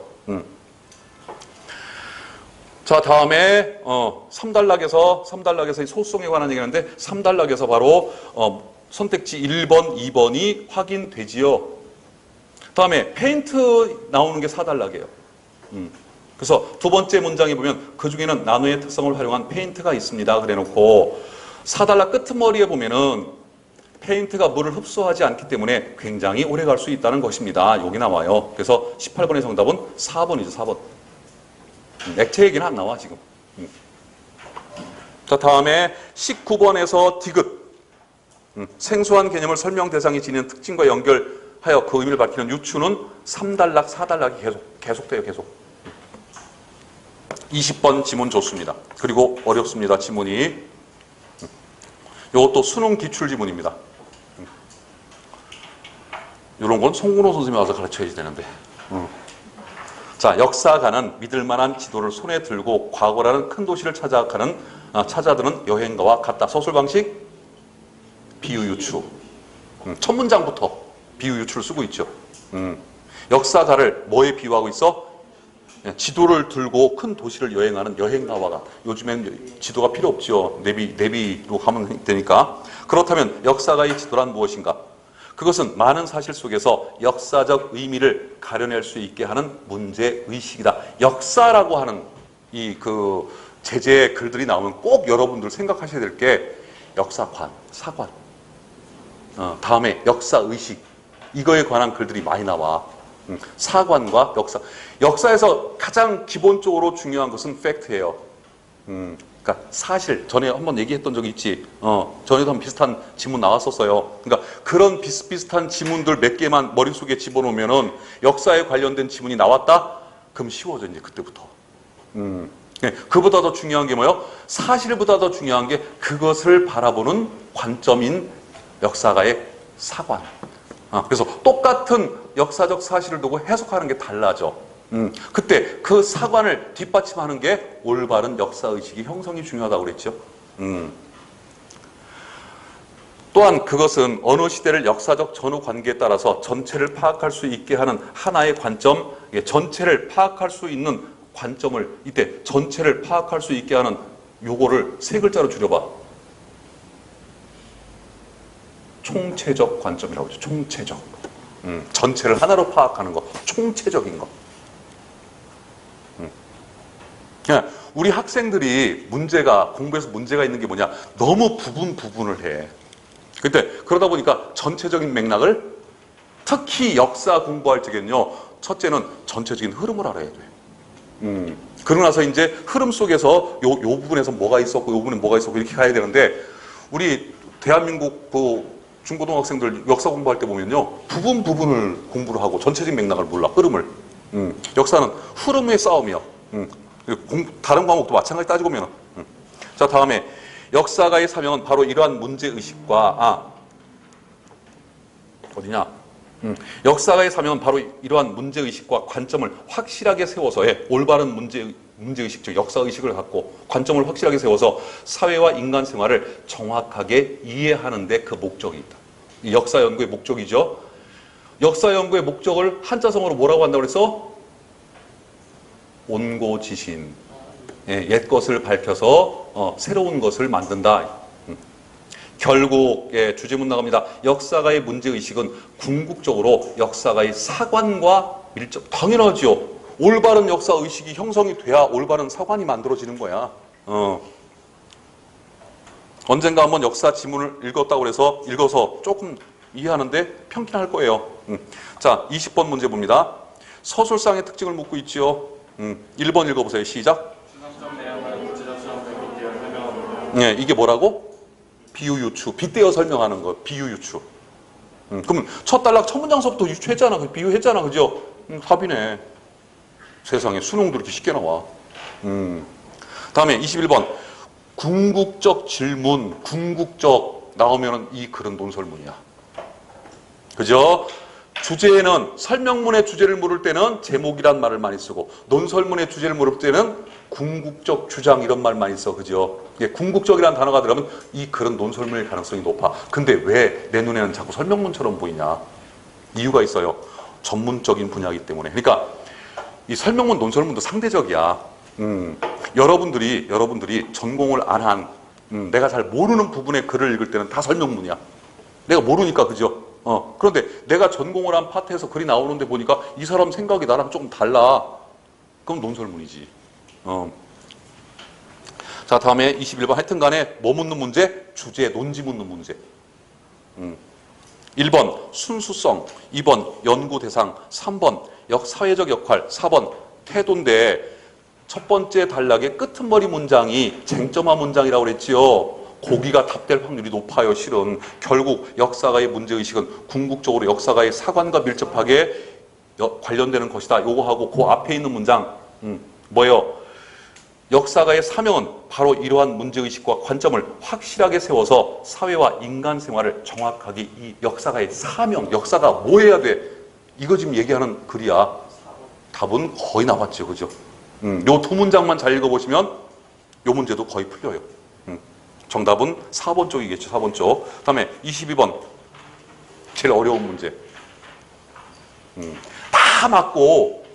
자, 다음에 3단락에서 이 소수성에 관한 얘기하는데 3단락에서 바로 선택지 1번, 2번이 확인되지요. 다음에 페인트 나오는 게 4단락이에요. 그래서 두 번째 문장에 보면 그 중에는 나노의 특성을 활용한 페인트가 있습니다. 그래놓고 4단락 끄트머리에 보면은 페인트가 물을 흡수하지 않기 때문에 굉장히 오래 갈 수 있다는 것입니다. 여기 나와요. 그래서 18번의 정답은 4번이죠. 4번. 액체 얘기는 안 나와 지금. 자, 다음에 19번에서 디귿. 생소한 개념을 설명 대상이 지니는 특징과 연결하여 그 의미를 밝히는 유추는 3단락, 4단락이 계속돼요. 계속. 20번 지문 좋습니다. 그리고 어렵습니다. 지문이. 이것도 수능 기출 지문입니다. 이런 건 송근호 선생님이 와서 가르쳐야지 되는데. 자, 역사가는 믿을만한 지도를 손에 들고 과거라는 큰 도시를 찾아드는 여행가와 같다. 서술 방식, 비유 유추. 첫 문장부터 비유 유추를 쓰고 있죠. 역사가를 뭐에 비유하고 있어? 지도를 들고 큰 도시를 여행하는 여행가와 요즘엔 지도가 필요 없죠. 내비로 가면 되니까. 그렇다면 역사가의 지도란 무엇인가? 그것은 많은 사실 속에서 역사적 의미를 가려낼 수 있게 하는 문제의식이다. 역사라고 하는 제재 글들이 나오면 꼭 여러분들 생각하셔야 될 게 역사관, 사관, 다음에 역사의식, 이거에 관한 글들이 많이 나와. 사관과 역사. 역사에서 가장 기본적으로 중요한 것은 팩트예요. 그러니까 사실, 전에 한번 얘기했던 적이 있지. 전에도 한 비슷한 지문 나왔었어요. 그러니까 그런 비슷비슷한 지문들 몇 개만 머릿속에 집어넣으면은 역사에 관련된 지문이 나왔다? 그럼 쉬워져, 이제 그때부터. 그보다 더 중요한 게 뭐예요? 사실보다 더 중요한 게 그것을 바라보는 관점인 역사가의 사관. 그래서 똑같은 역사적 사실을 두고 해석하는 게 달라져. 그때 그 사관을 뒷받침하는 게 올바른 역사의식의 형성이 중요하다고 그랬죠. 또한 그것은 어느 시대를 역사적 전후 관계에 따라서 전체를 파악할 수 있게 하는 하나의 관점, 전체를 파악할 수 있는 관점을, 이때 전체를 파악할 수 있게 하는 요거를 세 글자로 줄여봐. 총체적 관점이라고 하죠. 총체적. 전체를 하나로 파악하는 거. 총체적인 거. 우리 학생들이 공부에서 문제가 있는 게 뭐냐? 너무 부분을 해. 그러다 보니까 전체적인 맥락을 특히 역사 공부할 적에는요, 첫째는 전체적인 흐름을 알아야 돼. 그러고 나서 이제 흐름 속에서 요 부분에서 뭐가 있었고, 요 부분에 뭐가 있었고, 이렇게 가야 되는데, 우리 대한민국 그 중고등학생들 역사 공부할 때 보면요, 부분을 공부를 하고 전체적인 맥락을 몰라, 흐름을. 역사는 흐름의 싸움이야. 다른 과목도 마찬가지 따지고 보면. 자, 다음에 역사가의 사명은 바로 이러한 문제의식과, 어디냐? 역사가의 사명은 바로 이러한 문제의식과 관점을 확실하게 세워서 올바른 문제의식, 즉 역사의식을 갖고 관점을 확실하게 세워서 사회와 인간 생활을 정확하게 이해하는 데 그 목적이 있다. 이 역사 연구의 목적이죠. 역사 연구의 목적을 한자성어로 뭐라고 한다고 그랬어? 온고지신. 옛 것을 밝혀서 새로운 것을 만든다. 결국 주제문 나갑니다. 역사가의 문제의식은 궁극적으로 역사가의 사관과 당연하죠. 올바른 역사의식이 형성이 돼야 올바른 사관이 만들어지는 거야. 언젠가 한번 역사 지문을 읽었다고 해서 읽어서 조금 이해하는데 편견할 거예요. 자, 20번 문제 봅니다. 서술상의 특징을 묻고 있지요. 1번 읽어보세요. 시작. 주상점 내용을 구체적 시험으로 빗대어 설명합니다. 네, 이게 뭐라고? 비유유추. 빗대어 설명하는 거. 비유유추. 그럼 첫 단락 첫 문장서부터 유추했잖아. 비유했잖아. 그죠? 답이네. 세상에 수능도 이렇게 쉽게 나와. 다음에 21번. 궁극적 질문, 궁극적 나오면은 이 글은 논설문이야. 그죠? 주제에는 설명문의 주제를 물을 때는 제목이란 말을 많이 쓰고 논설문의 주제를 물을 때는 궁극적 주장 이런 말 많이 써. 그죠? 궁극적이라는 단어가 들어가면 이 글은 논설문일 가능성이 높아. 근데 왜 내 눈에는 자꾸 설명문처럼 보이냐? 이유가 있어요. 전문적인 분야이기 때문에. 그러니까 이 설명문, 논설문도 상대적이야. 여러분들이 전공을 안 한, 내가 잘 모르는 부분의 글을 읽을 때는 다 설명문이야. 내가 모르니까, 그죠? 그런데 내가 전공을 한 파트에서 글이 나오는데 보니까 이 사람 생각이 나랑 조금 달라. 그럼 논설문이지. 자, 다음에 21번 하여튼 간에 뭐 묻는 문제? 주제, 논지 묻는 문제. 1번 순수성, 2번 연구 대상, 3번 사회적 역할, 4번 태도인데 첫 번째 단락의 끄트머리 문장이 쟁점화 문장이라고 그랬지요. 거기가 답될 확률이 높아요. 실은 결국 역사가의 문제의식은 궁극적으로 역사가의 사관과 밀접하게 관련되는 것이다. 요거하고 그 앞에 있는 문장 뭐예요? 역사가의 사명은 바로 이러한 문제의식과 관점을 확실하게 세워서 사회와 인간 생활을 정확하게 이 역사가의 사명, 역사가 뭐 해야 돼? 이거 지금 얘기하는 글이야. 답은 거의 나왔죠. 그죠? 요 두 문장만 잘 읽어보시면 요 문제도 거의 풀려요. 정답은 4번 쪽이겠죠. 4번 쪽. 다음에 22번. 제일 어려운 문제. 다 맞고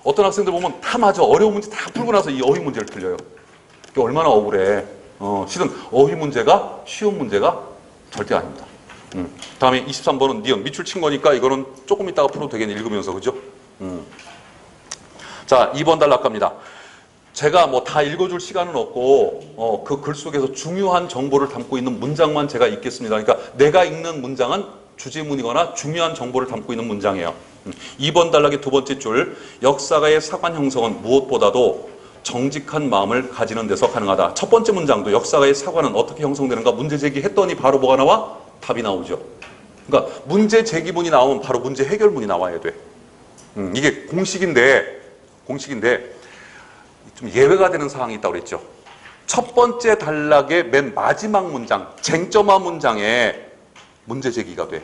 어떤 학생들 보면 다 맞아. 어려운 문제 다 풀고 나서 이 어휘 문제를 틀려요. 이게 얼마나 억울해. 실은 어휘 문제가 쉬운 문제가 절대 아닙니다. 다음에 23번은 니은. 밑줄 친 거니까 이거는 조금 이따가 풀어도 되겠네. 읽으면서. 그죠? 자, 2번 단락 갑니다. 제가 뭐 다 읽어줄 시간은 없고 그 글 속에서 중요한 정보를 담고 있는 문장만 제가 읽겠습니다. 그러니까 내가 읽는 문장은 주제문이거나 중요한 정보를 담고 있는 문장이에요. 2번 단락의 두 번째 줄. 역사가의 사관 형성은 무엇보다도 정직한 마음을 가지는 데서 가능하다. 첫 번째 문장도 역사가의 사관은 어떻게 형성되는가 문제 제기했더니 바로 뭐가 나와? 답이 나오죠. 그러니까 문제 제기문이 나오면 바로 문제 해결문이 나와야 돼. 이게 공식인데 좀 예외가 되는 상황이 있다고 그랬죠. 첫 번째 단락의 맨 마지막 문장, 쟁점화 문장에 문제 제기가 돼.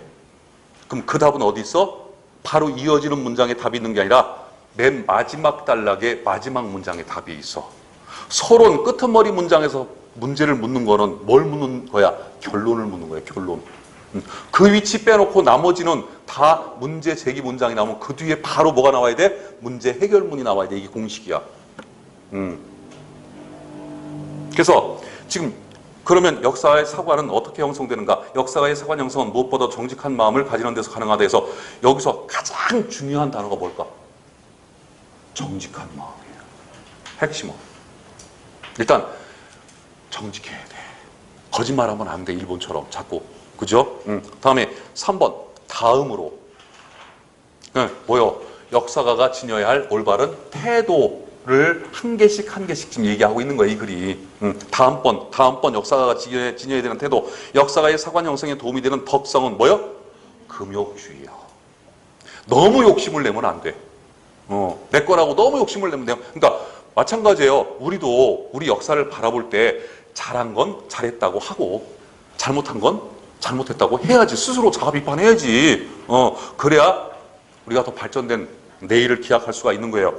그럼 그 답은 어디 있어? 바로 이어지는 문장에 답이 있는 게 아니라 맨 마지막 단락의 마지막 문장에 답이 있어. 서론 끄트머리 문장에서 문제를 묻는 거는 뭘 묻는 거야? 결론을 묻는 거야. 결론. 그 위치 빼놓고 나머지는 다 문제 제기 문장이 나오면 그 뒤에 바로 뭐가 나와야 돼? 문제 해결문이 나와야 돼. 이게 공식이야. 그래서 지금 그러면 역사의 사관은 어떻게 형성되는가? 역사의 사관 형성은 무엇보다 정직한 마음을 가지는 데서 가능하다 해서 여기서 가장 중요한 단어가 뭘까? 정직한 마음이에요. 핵심은. 일단 정직해야 돼. 거짓말하면 안 돼. 일본처럼 자꾸. 그죠? 다음에 3번 다음으로 뭐요? 역사가가 지녀야 할 올바른 태도를 한 개씩 한 개씩 지금 얘기하고 있는 거예요, 이 글이. 다음번 역사가가 지녀야 되는 태도, 역사가의 사관 형성에 도움이 되는 덕성은 뭐요? 금욕주의요. 너무 욕심을 내면 안 돼. 내 거라고 너무 욕심을 내면 돼요. 그러니까 마찬가지예요. 우리도 우리 역사를 바라볼 때 잘한 건 잘했다고 하고 잘못한 건 잘못했다고 해야지. 스스로 자아 비판해야지. 그래야 우리가 더 발전된 내일을 기약할 수가 있는 거예요.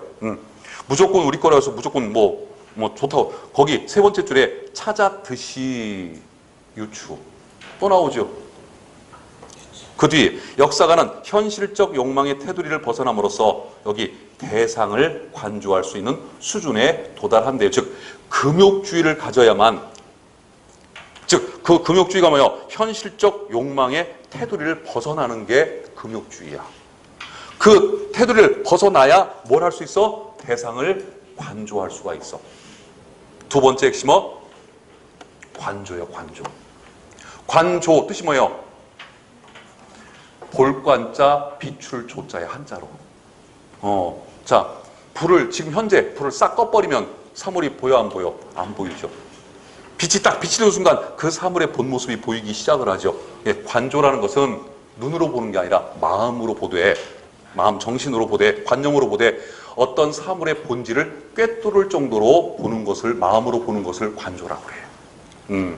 무조건 우리 거라 해서 무조건 뭐 좋다고. 거기 세 번째 줄에 찾아 드시 유추 또 나오죠. 그 뒤 역사가는 현실적 욕망의 테두리를 벗어남으로써 여기 대상을 관조할 수 있는 수준에 도달한대요. 즉 금욕주의를 가져야만, 즉 그 금욕주의가 뭐예요? 현실적 욕망의 테두리를 벗어나는 게 금욕주의야. 그 테두리를 벗어나야 뭘 할 수 있어? 대상을 관조할 수가 있어. 두 번째 핵심어 관조예요. 관조. 관조 뜻이 뭐예요? 볼관자 비출 조자의 한자로. 자, 지금 현재 불을 싹 꺼버리면 사물이 보여 안 보여? 안 보이죠. 빛이 딱 비치는 순간 그 사물의 본 모습이 보이기 시작을 하죠. 관조라는 것은 눈으로 보는 게 아니라 마음으로 보되, 마음 정신으로 보되, 관념으로 보되 어떤 사물의 본질을 꿰뚫을 정도로 보는 것을, 마음으로 보는 것을 관조라고 해요.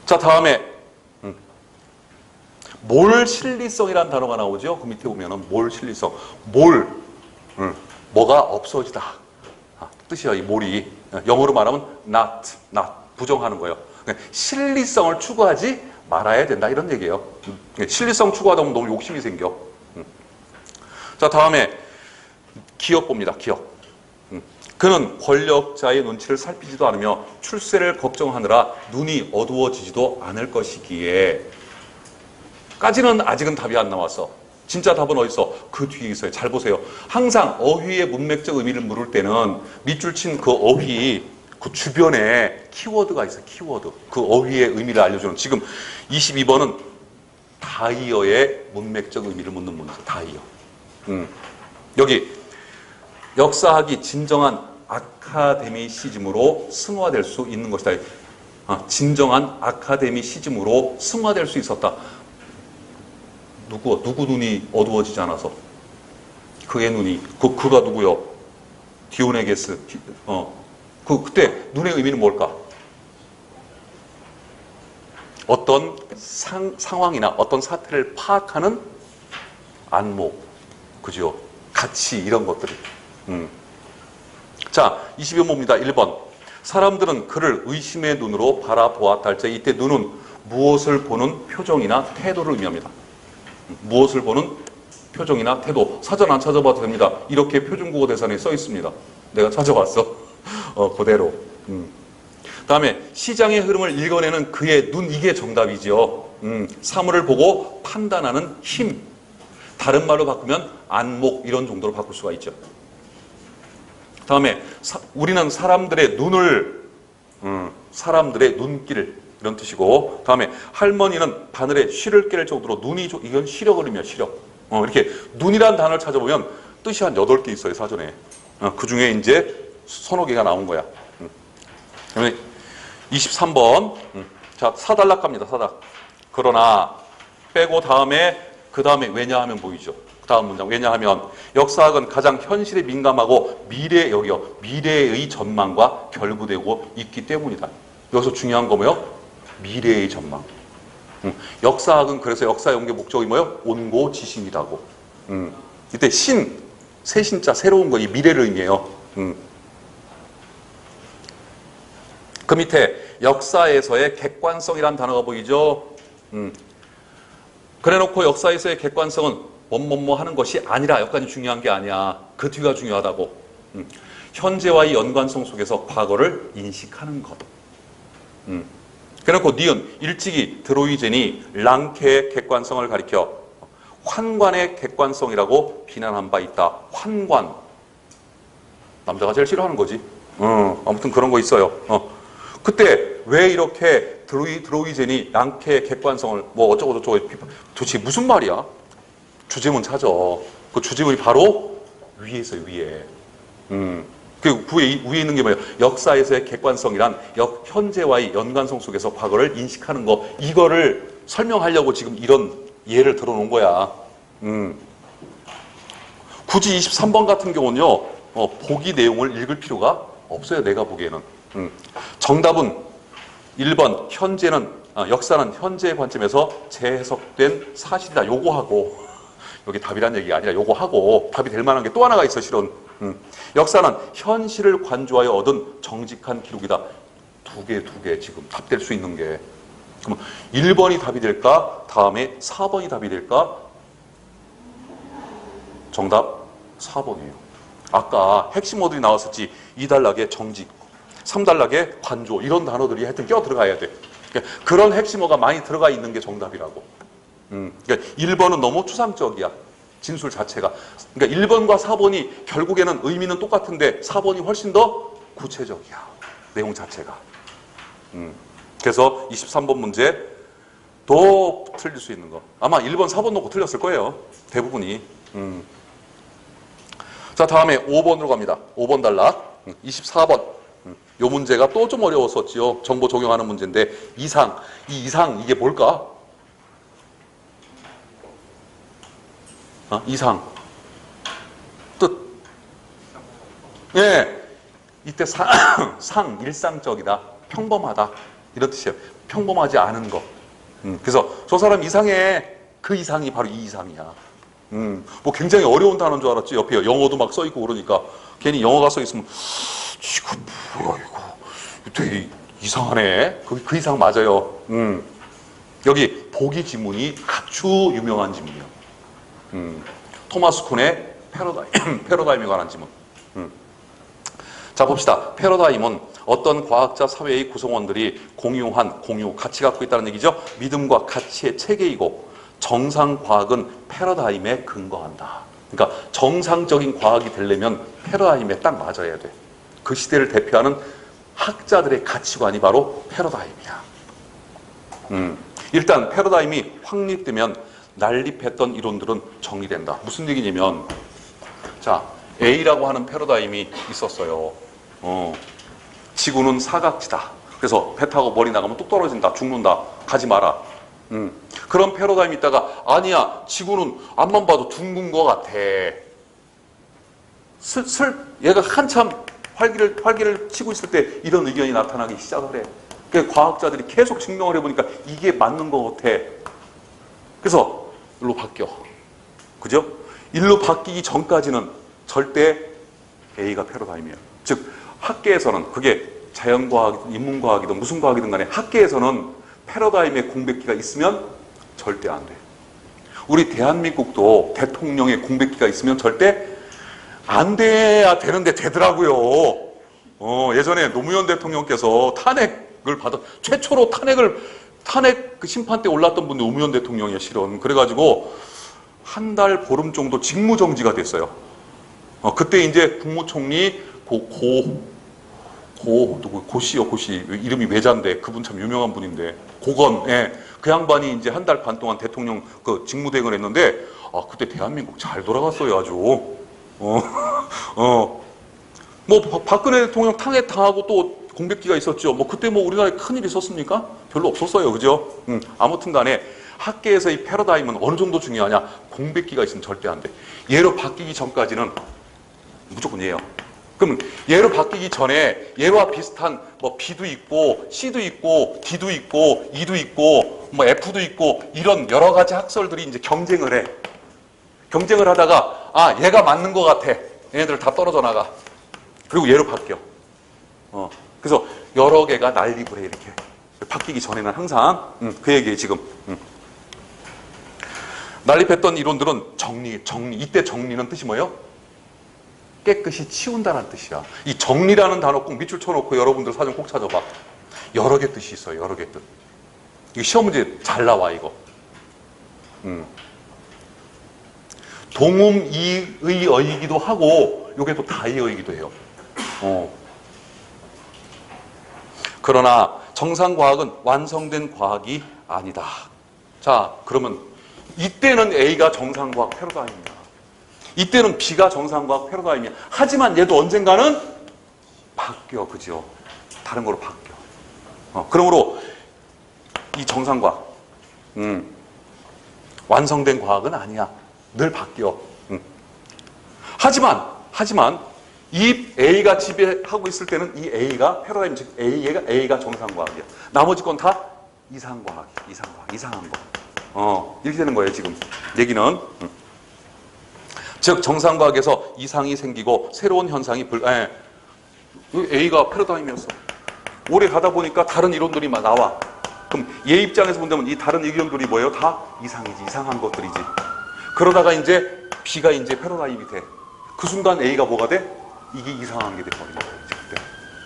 자, 다음에 몰실리성이라는 단어가 나오죠. 그 밑에 보면은 몰실리성, 뭐가 없어지다. 뜻이야, 이 몰이. 영어로 말하면 not, 부정하는 거예요. 실리성을 추구하지 말아야 된다, 이런 얘기예요. 실리성 추구하다 보면 너무 욕심이 생겨. 자, 다음에 기억 봅니다. 기억. 그는 권력자의 눈치를 살피지도 않으며 출세를 걱정하느라 눈이 어두워지지도 않을 것이기에, 까지는 아직은 답이 안 나왔어. 진짜 답은 어디 있어? 그 뒤에 있어요. 잘 보세요. 항상 어휘의 문맥적 의미를 물을 때는 밑줄 친 그 어휘, 그 주변에 키워드가 있어요. 키워드. 그 어휘의 의미를 알려주는. 지금 22번은 다이어의 문맥적 의미를 묻는 문제죠. 다이어. 여기 역사학이 진정한 아카데미시즘으로 승화될 수 있는 것이다. 진정한 아카데미시즘으로 승화될 수 있었다. 누구 눈이 어두워지지 않아서? 그의 눈이. 그가 누구요? 디오네게스. 그때 눈의 의미는 뭘까? 어떤 상황이나 어떤 사태를 파악하는 안목, 그죠? 가치, 이런 것들이. 자, 22번 봅니다. 1번. 사람들은 그를 의심의 눈으로 바라보았다 할 때, 이때 눈은 무엇을 보는 표정이나 태도를 의미합니다. 무엇을 보는 표정이나 태도. 사전 안 찾아봐도 됩니다. 이렇게 표준국어 대사에 써 있습니다. 내가 찾아봤어. 그대로. 다음에 시장의 흐름을 읽어내는 그의 눈, 이게 정답이죠. 사물을 보고 판단하는 힘. 다른 말로 바꾸면 안목, 이런 정도로 바꿀 수가 있죠. 다음에 우리는 사람들의 눈을, 사람들의 눈길, 이런 뜻이고, 다음에 할머니는 바늘에 실을 깰 정도로 눈이 이건 시력을 의미해요. 시력. 이렇게 눈이라는 단어를 찾아보면 뜻이 한 8개 있어요, 사전에. 그 중에 이제 서너 개가 나온 거야. 그다음에 23번. 자, 사달락 갑니다. 사달락. 그러나 빼고 그 다음에 왜냐하면 보이죠. 그 다음 문장. 왜냐하면 역사학은 가장 현실에 민감하고 미래의 전망과 결부되고 있기 때문이다. 여기서 중요한 거 뭐예요? 미래의 전망. 역사학은 그래서 역사 연구의 목적이 뭐예요? 온고지신이라고. 이때 새 신자, 새로운 거, 이 미래를 의미해요. 그 밑에 역사에서의 객관성이란 단어가 보이죠? 그래놓고 역사에서의 객관성은 뭐뭐 하는 것이 아니라, 여기까지 중요한 게 아니야. 그 뒤가 중요하다고. 현재와의 연관성 속에서 과거를 인식하는 것. 그래놓고 니은 일찍이 드로이젠이 랑케의 객관성을 가리켜 환관의 객관성이라고 비난한 바 있다. 환관. 남자가 제일 싫어하는 거지. 아무튼 그런 거 있어요. 그때 왜 이렇게 드로이젠이 양캐의 객관성을 뭐 어쩌고저쩌고 도대체 무슨 말이야? 주제문 찾아. 그 주제문이 바로 위에 있어요, 위에. 그 위에 있는 게 뭐예요? 역사에서의 객관성이란 현재와의 연관성 속에서 과거를 인식하는 거, 이거를 설명하려고 지금 이런 예를 들어놓은 거야. 굳이 23번 같은 경우는요, 보기 내용을 읽을 필요가 없어요, 내가 보기에는. 정답은 1번, 역사는 현재의 관점에서 재해석된 사실이다. 요거하고, 여기 답이란 얘기가 아니라 요거하고, 답이 될 만한 게 또 하나가 있어, 실은. 역사는 현실을 관조하여 얻은 정직한 기록이다. 두 개 지금 답될 수 있는 게. 그럼 1번이 답이 될까? 다음에 4번이 답이 될까? 정답 4번이에요. 아까 핵심 워드이 나왔었지. 2단락에 정직, 3단락에 관조, 이런 단어들이 하여튼 껴 들어가야 돼. 그러니까 그런 핵심어가 많이 들어가 있는 게 정답이라고. 그러니까 1번은 너무 추상적이야. 진술 자체가. 그러니까 1번과 4번이 결국에는 의미는 똑같은데 4번이 훨씬 더 구체적이야. 내용 자체가. 그래서 23번 문제 또 틀릴 수 있는 거. 아마 1번, 4번 놓고 틀렸을 거예요. 대부분이. 자, 다음에 5번으로 갑니다. 5번 단락. 24번. 요 문제가 또 좀 어려웠었지요. 정보 적용하는 문제인데 이 이상 이게 뭘까? 이상. 뜻. 예. 이때 일상적이다. 평범하다. 이런 뜻이에요. 평범하지 않은 거. 그래서 저 사람 이상해. 그 이상이 바로 이 이상이야. 뭐 굉장히 어려운 단어인 줄 알았지. 옆에 영어도 막 써있고 그러니까. 괜히 영어가 써있으면, 이거 뭐야, 이거. 되게 이상하네. 그 이상 맞아요. 여기 보기 지문이 아주 유명한 지문이야. 토마스 쿤의 패러다임에 관한 지문. 자, 봅시다. 패러다임은 어떤 과학자 사회의 구성원들이 공유, 가치 갖고 있다는 얘기죠. 믿음과 가치의 체계이고 정상 과학은 패러다임에 근거한다. 그러니까 정상적인 과학이 되려면 패러다임에 딱 맞아야 돼. 그 시대를 대표하는 학자들의 가치관이 바로 패러다임이야. 일단 패러다임이 확립되면 난립했던 이론들은 정리된다. 무슨 얘기냐면, 자, A라고 하는 패러다임이 있었어요. 지구는 사각지다. 그래서 배 타고 머리 나가면 뚝 떨어진다. 죽는다. 가지 마라. 그런 패러다임이 있다가, 아니야, 지구는 앞만 봐도 둥근 것 같아. 얘가 한참 활기를 치고 있을 때 이런 의견이 나타나기 시작을 해. 그래서 과학자들이 계속 증명을 해보니까 이게 맞는 것 같아. 그래서 일로 바뀌어. 그죠? 일로 바뀌기 전까지는 절대 A가 패러다임이에요. 즉, 학계에서는 그게 자연과학이든 인문과학이든 무슨 과학이든 간에 학계에서는 패러다임의 공백기가 있으면 절대 안 돼. 우리 대한민국도 대통령의 공백기가 있으면 절대 안 돼야 되는데 되더라고요. 예전에 노무현 대통령께서 탄핵을 최초로 탄핵 그 심판 때 올랐던 분이 노무현 대통령이에요, 실은. 그래가지고 한 달 보름 정도 직무정지가 됐어요. 그때 이제 국무총리 고시요, 고시. 이름이 외자인데 그분 참 유명한 분인데 고건. 예. 그 양반이 이제 한 달 반 동안 대통령 그 직무대행을 했는데 그때 대한민국 잘 돌아갔어요, 아주. 뭐 박근혜 대통령 탄핵 당하고 또 공백기가 있었죠. 뭐 그때 뭐 우리나라에 큰일 있었습니까? 별로 없었어요. 그죠? 아무튼 간에 학계에서 이 패러다임은 어느 정도 중요하냐? 공백기가 있으면 절대 안 돼. 얘로 바뀌기 전까지는 무조건 얘예요. 그럼 얘로 바뀌기 전에 얘와 비슷한 뭐 B도 있고 C도 있고 D도 있고 E도 있고 뭐 F도 있고 이런 여러 가지 학설들이 이제 경쟁을 해. 경쟁을 하다가 얘가 맞는 것 같아. 얘네들 다 떨어져 나가. 그리고 얘로 바뀌어. 그래서 여러 개가 난립을 해, 이렇게. 바뀌기 전에는 항상, 그 얘기예요, 지금. 난립했던 이론들은 정리. 이때 정리는 뜻이 뭐예요? 깨끗이 치운다는 뜻이야. 이 정리라는 단어 꼭 밑줄 쳐놓고 여러분들 사전 꼭 찾아봐. 여러 개 뜻이 있어요, 여러 개 뜻. 이거 시험 문제 잘 나와, 이거. 동음이의어이기도 하고, 요게 또 다의어이기도 해요. 그러나 정상과학은 완성된 과학이 아니다. 자, 그러면 이때는 A가 정상과학 패러다임이야. 이때는 B가 정상과학 패러다임이야. 하지만 얘도 언젠가는 바뀌어, 그죠? 다른 거로 바뀌어. 그러므로 이 정상과학, 완성된 과학은 아니야. 늘 바뀌어. 하지만 이 A가 지배하고 있을 때는 이 A가 패러다임, 즉 A가 정상과학이야. 나머지 건 다 이상과학이야. 이상한 거. 이렇게 되는 거예요, 지금. 얘기는. 즉 정상과학에서 이상이 생기고 새로운 현상이 A가 패러다임이었어. 오래 가다 보니까 다른 이론들이 막 나와. 그럼 얘 입장에서 본다면 이 다른 이론들이 뭐예요? 다 이상이지, 이상한 것들이지. 그러다가 이제 B가 이제 패러다임이 돼. 그 순간 A가 뭐가 돼? 이게 이상한 게 돼버리는 거예요. 그때.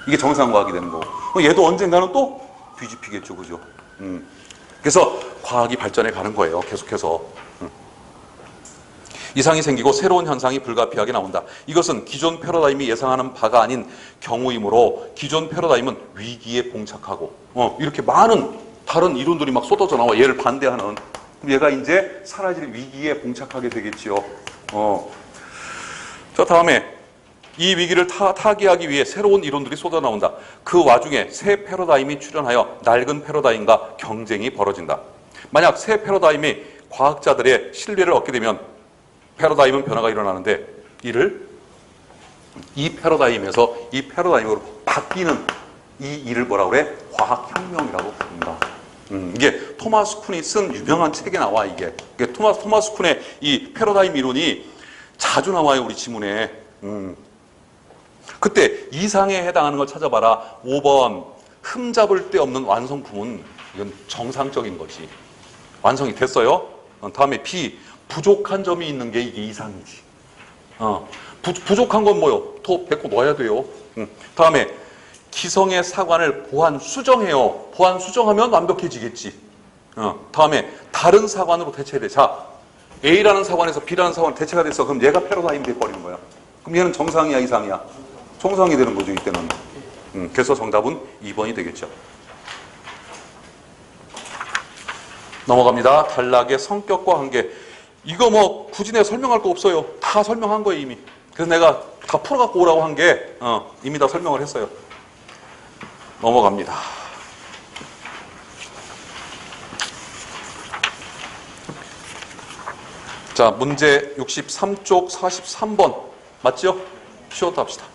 이게 정상과학이 되는 거고. 얘도 언젠가는 또 뒤집히겠죠, 그죠? 그래서 과학이 발전해 가는 거예요, 계속해서. 이상이 생기고 새로운 현상이 불가피하게 나온다. 이것은 기존 패러다임이 예상하는 바가 아닌 경우이므로 기존 패러다임은 위기에 봉착하고 이렇게 많은 다른 이론들이 막 쏟아져 나와. 얘를 반대하는. 그럼 얘가 이제 사라질 위기에 봉착하게 되겠지요. 자, 다음에 이 위기를 타개하기 위해 새로운 이론들이 쏟아나온다. 그 와중에 새 패러다임이 출현하여 낡은 패러다임과 경쟁이 벌어진다. 만약 새 패러다임이 과학자들의 신뢰를 얻게 되면 패러다임은 변화가 일어나는데 이 패러다임으로 바뀌는 이 일을 뭐라고 그래? 과학혁명이라고 부른다. 이게 토마스 쿤이 쓴 유명한 책에 나와, 이게. 토마스 쿤의 이 패러다임 이론이 자주 나와요, 우리 지문에. 그때 이상에 해당하는 걸 찾아봐라. 5번 흠잡을 데 없는 완성품은 이건 정상적인 것이 완성이 됐어요. 다음에 B 부족한 점이 있는 게 이게 이상이지. 부족한 건 뭐요? 더 뱉고 넣어야 돼요. 다음에 기성의 사관을 보완 수정해요. 보완 수정하면 완벽해지겠지. 다음에 다른 사관으로 대체해야 돼. 자, A라는 사관에서 B라는 사관 대체가 됐어. 그럼 얘가 패러다임이 돼버리는 거야. 그럼 얘는 정상이야, 이상이야? 정상이 되는 거죠, 이때는. 그래서 정답은 2번이 되겠죠. 넘어갑니다. 단락의 성격과 한계. 이거 뭐 굳이 내가 설명할 거 없어요. 다 설명한 거예요, 이미. 그래서 내가 다 풀어갖고 오라고 한 게 이미 다 설명을 했어요. 넘어갑니다. 자, 문제 63쪽 43번 맞죠? 쉬었다 합시다.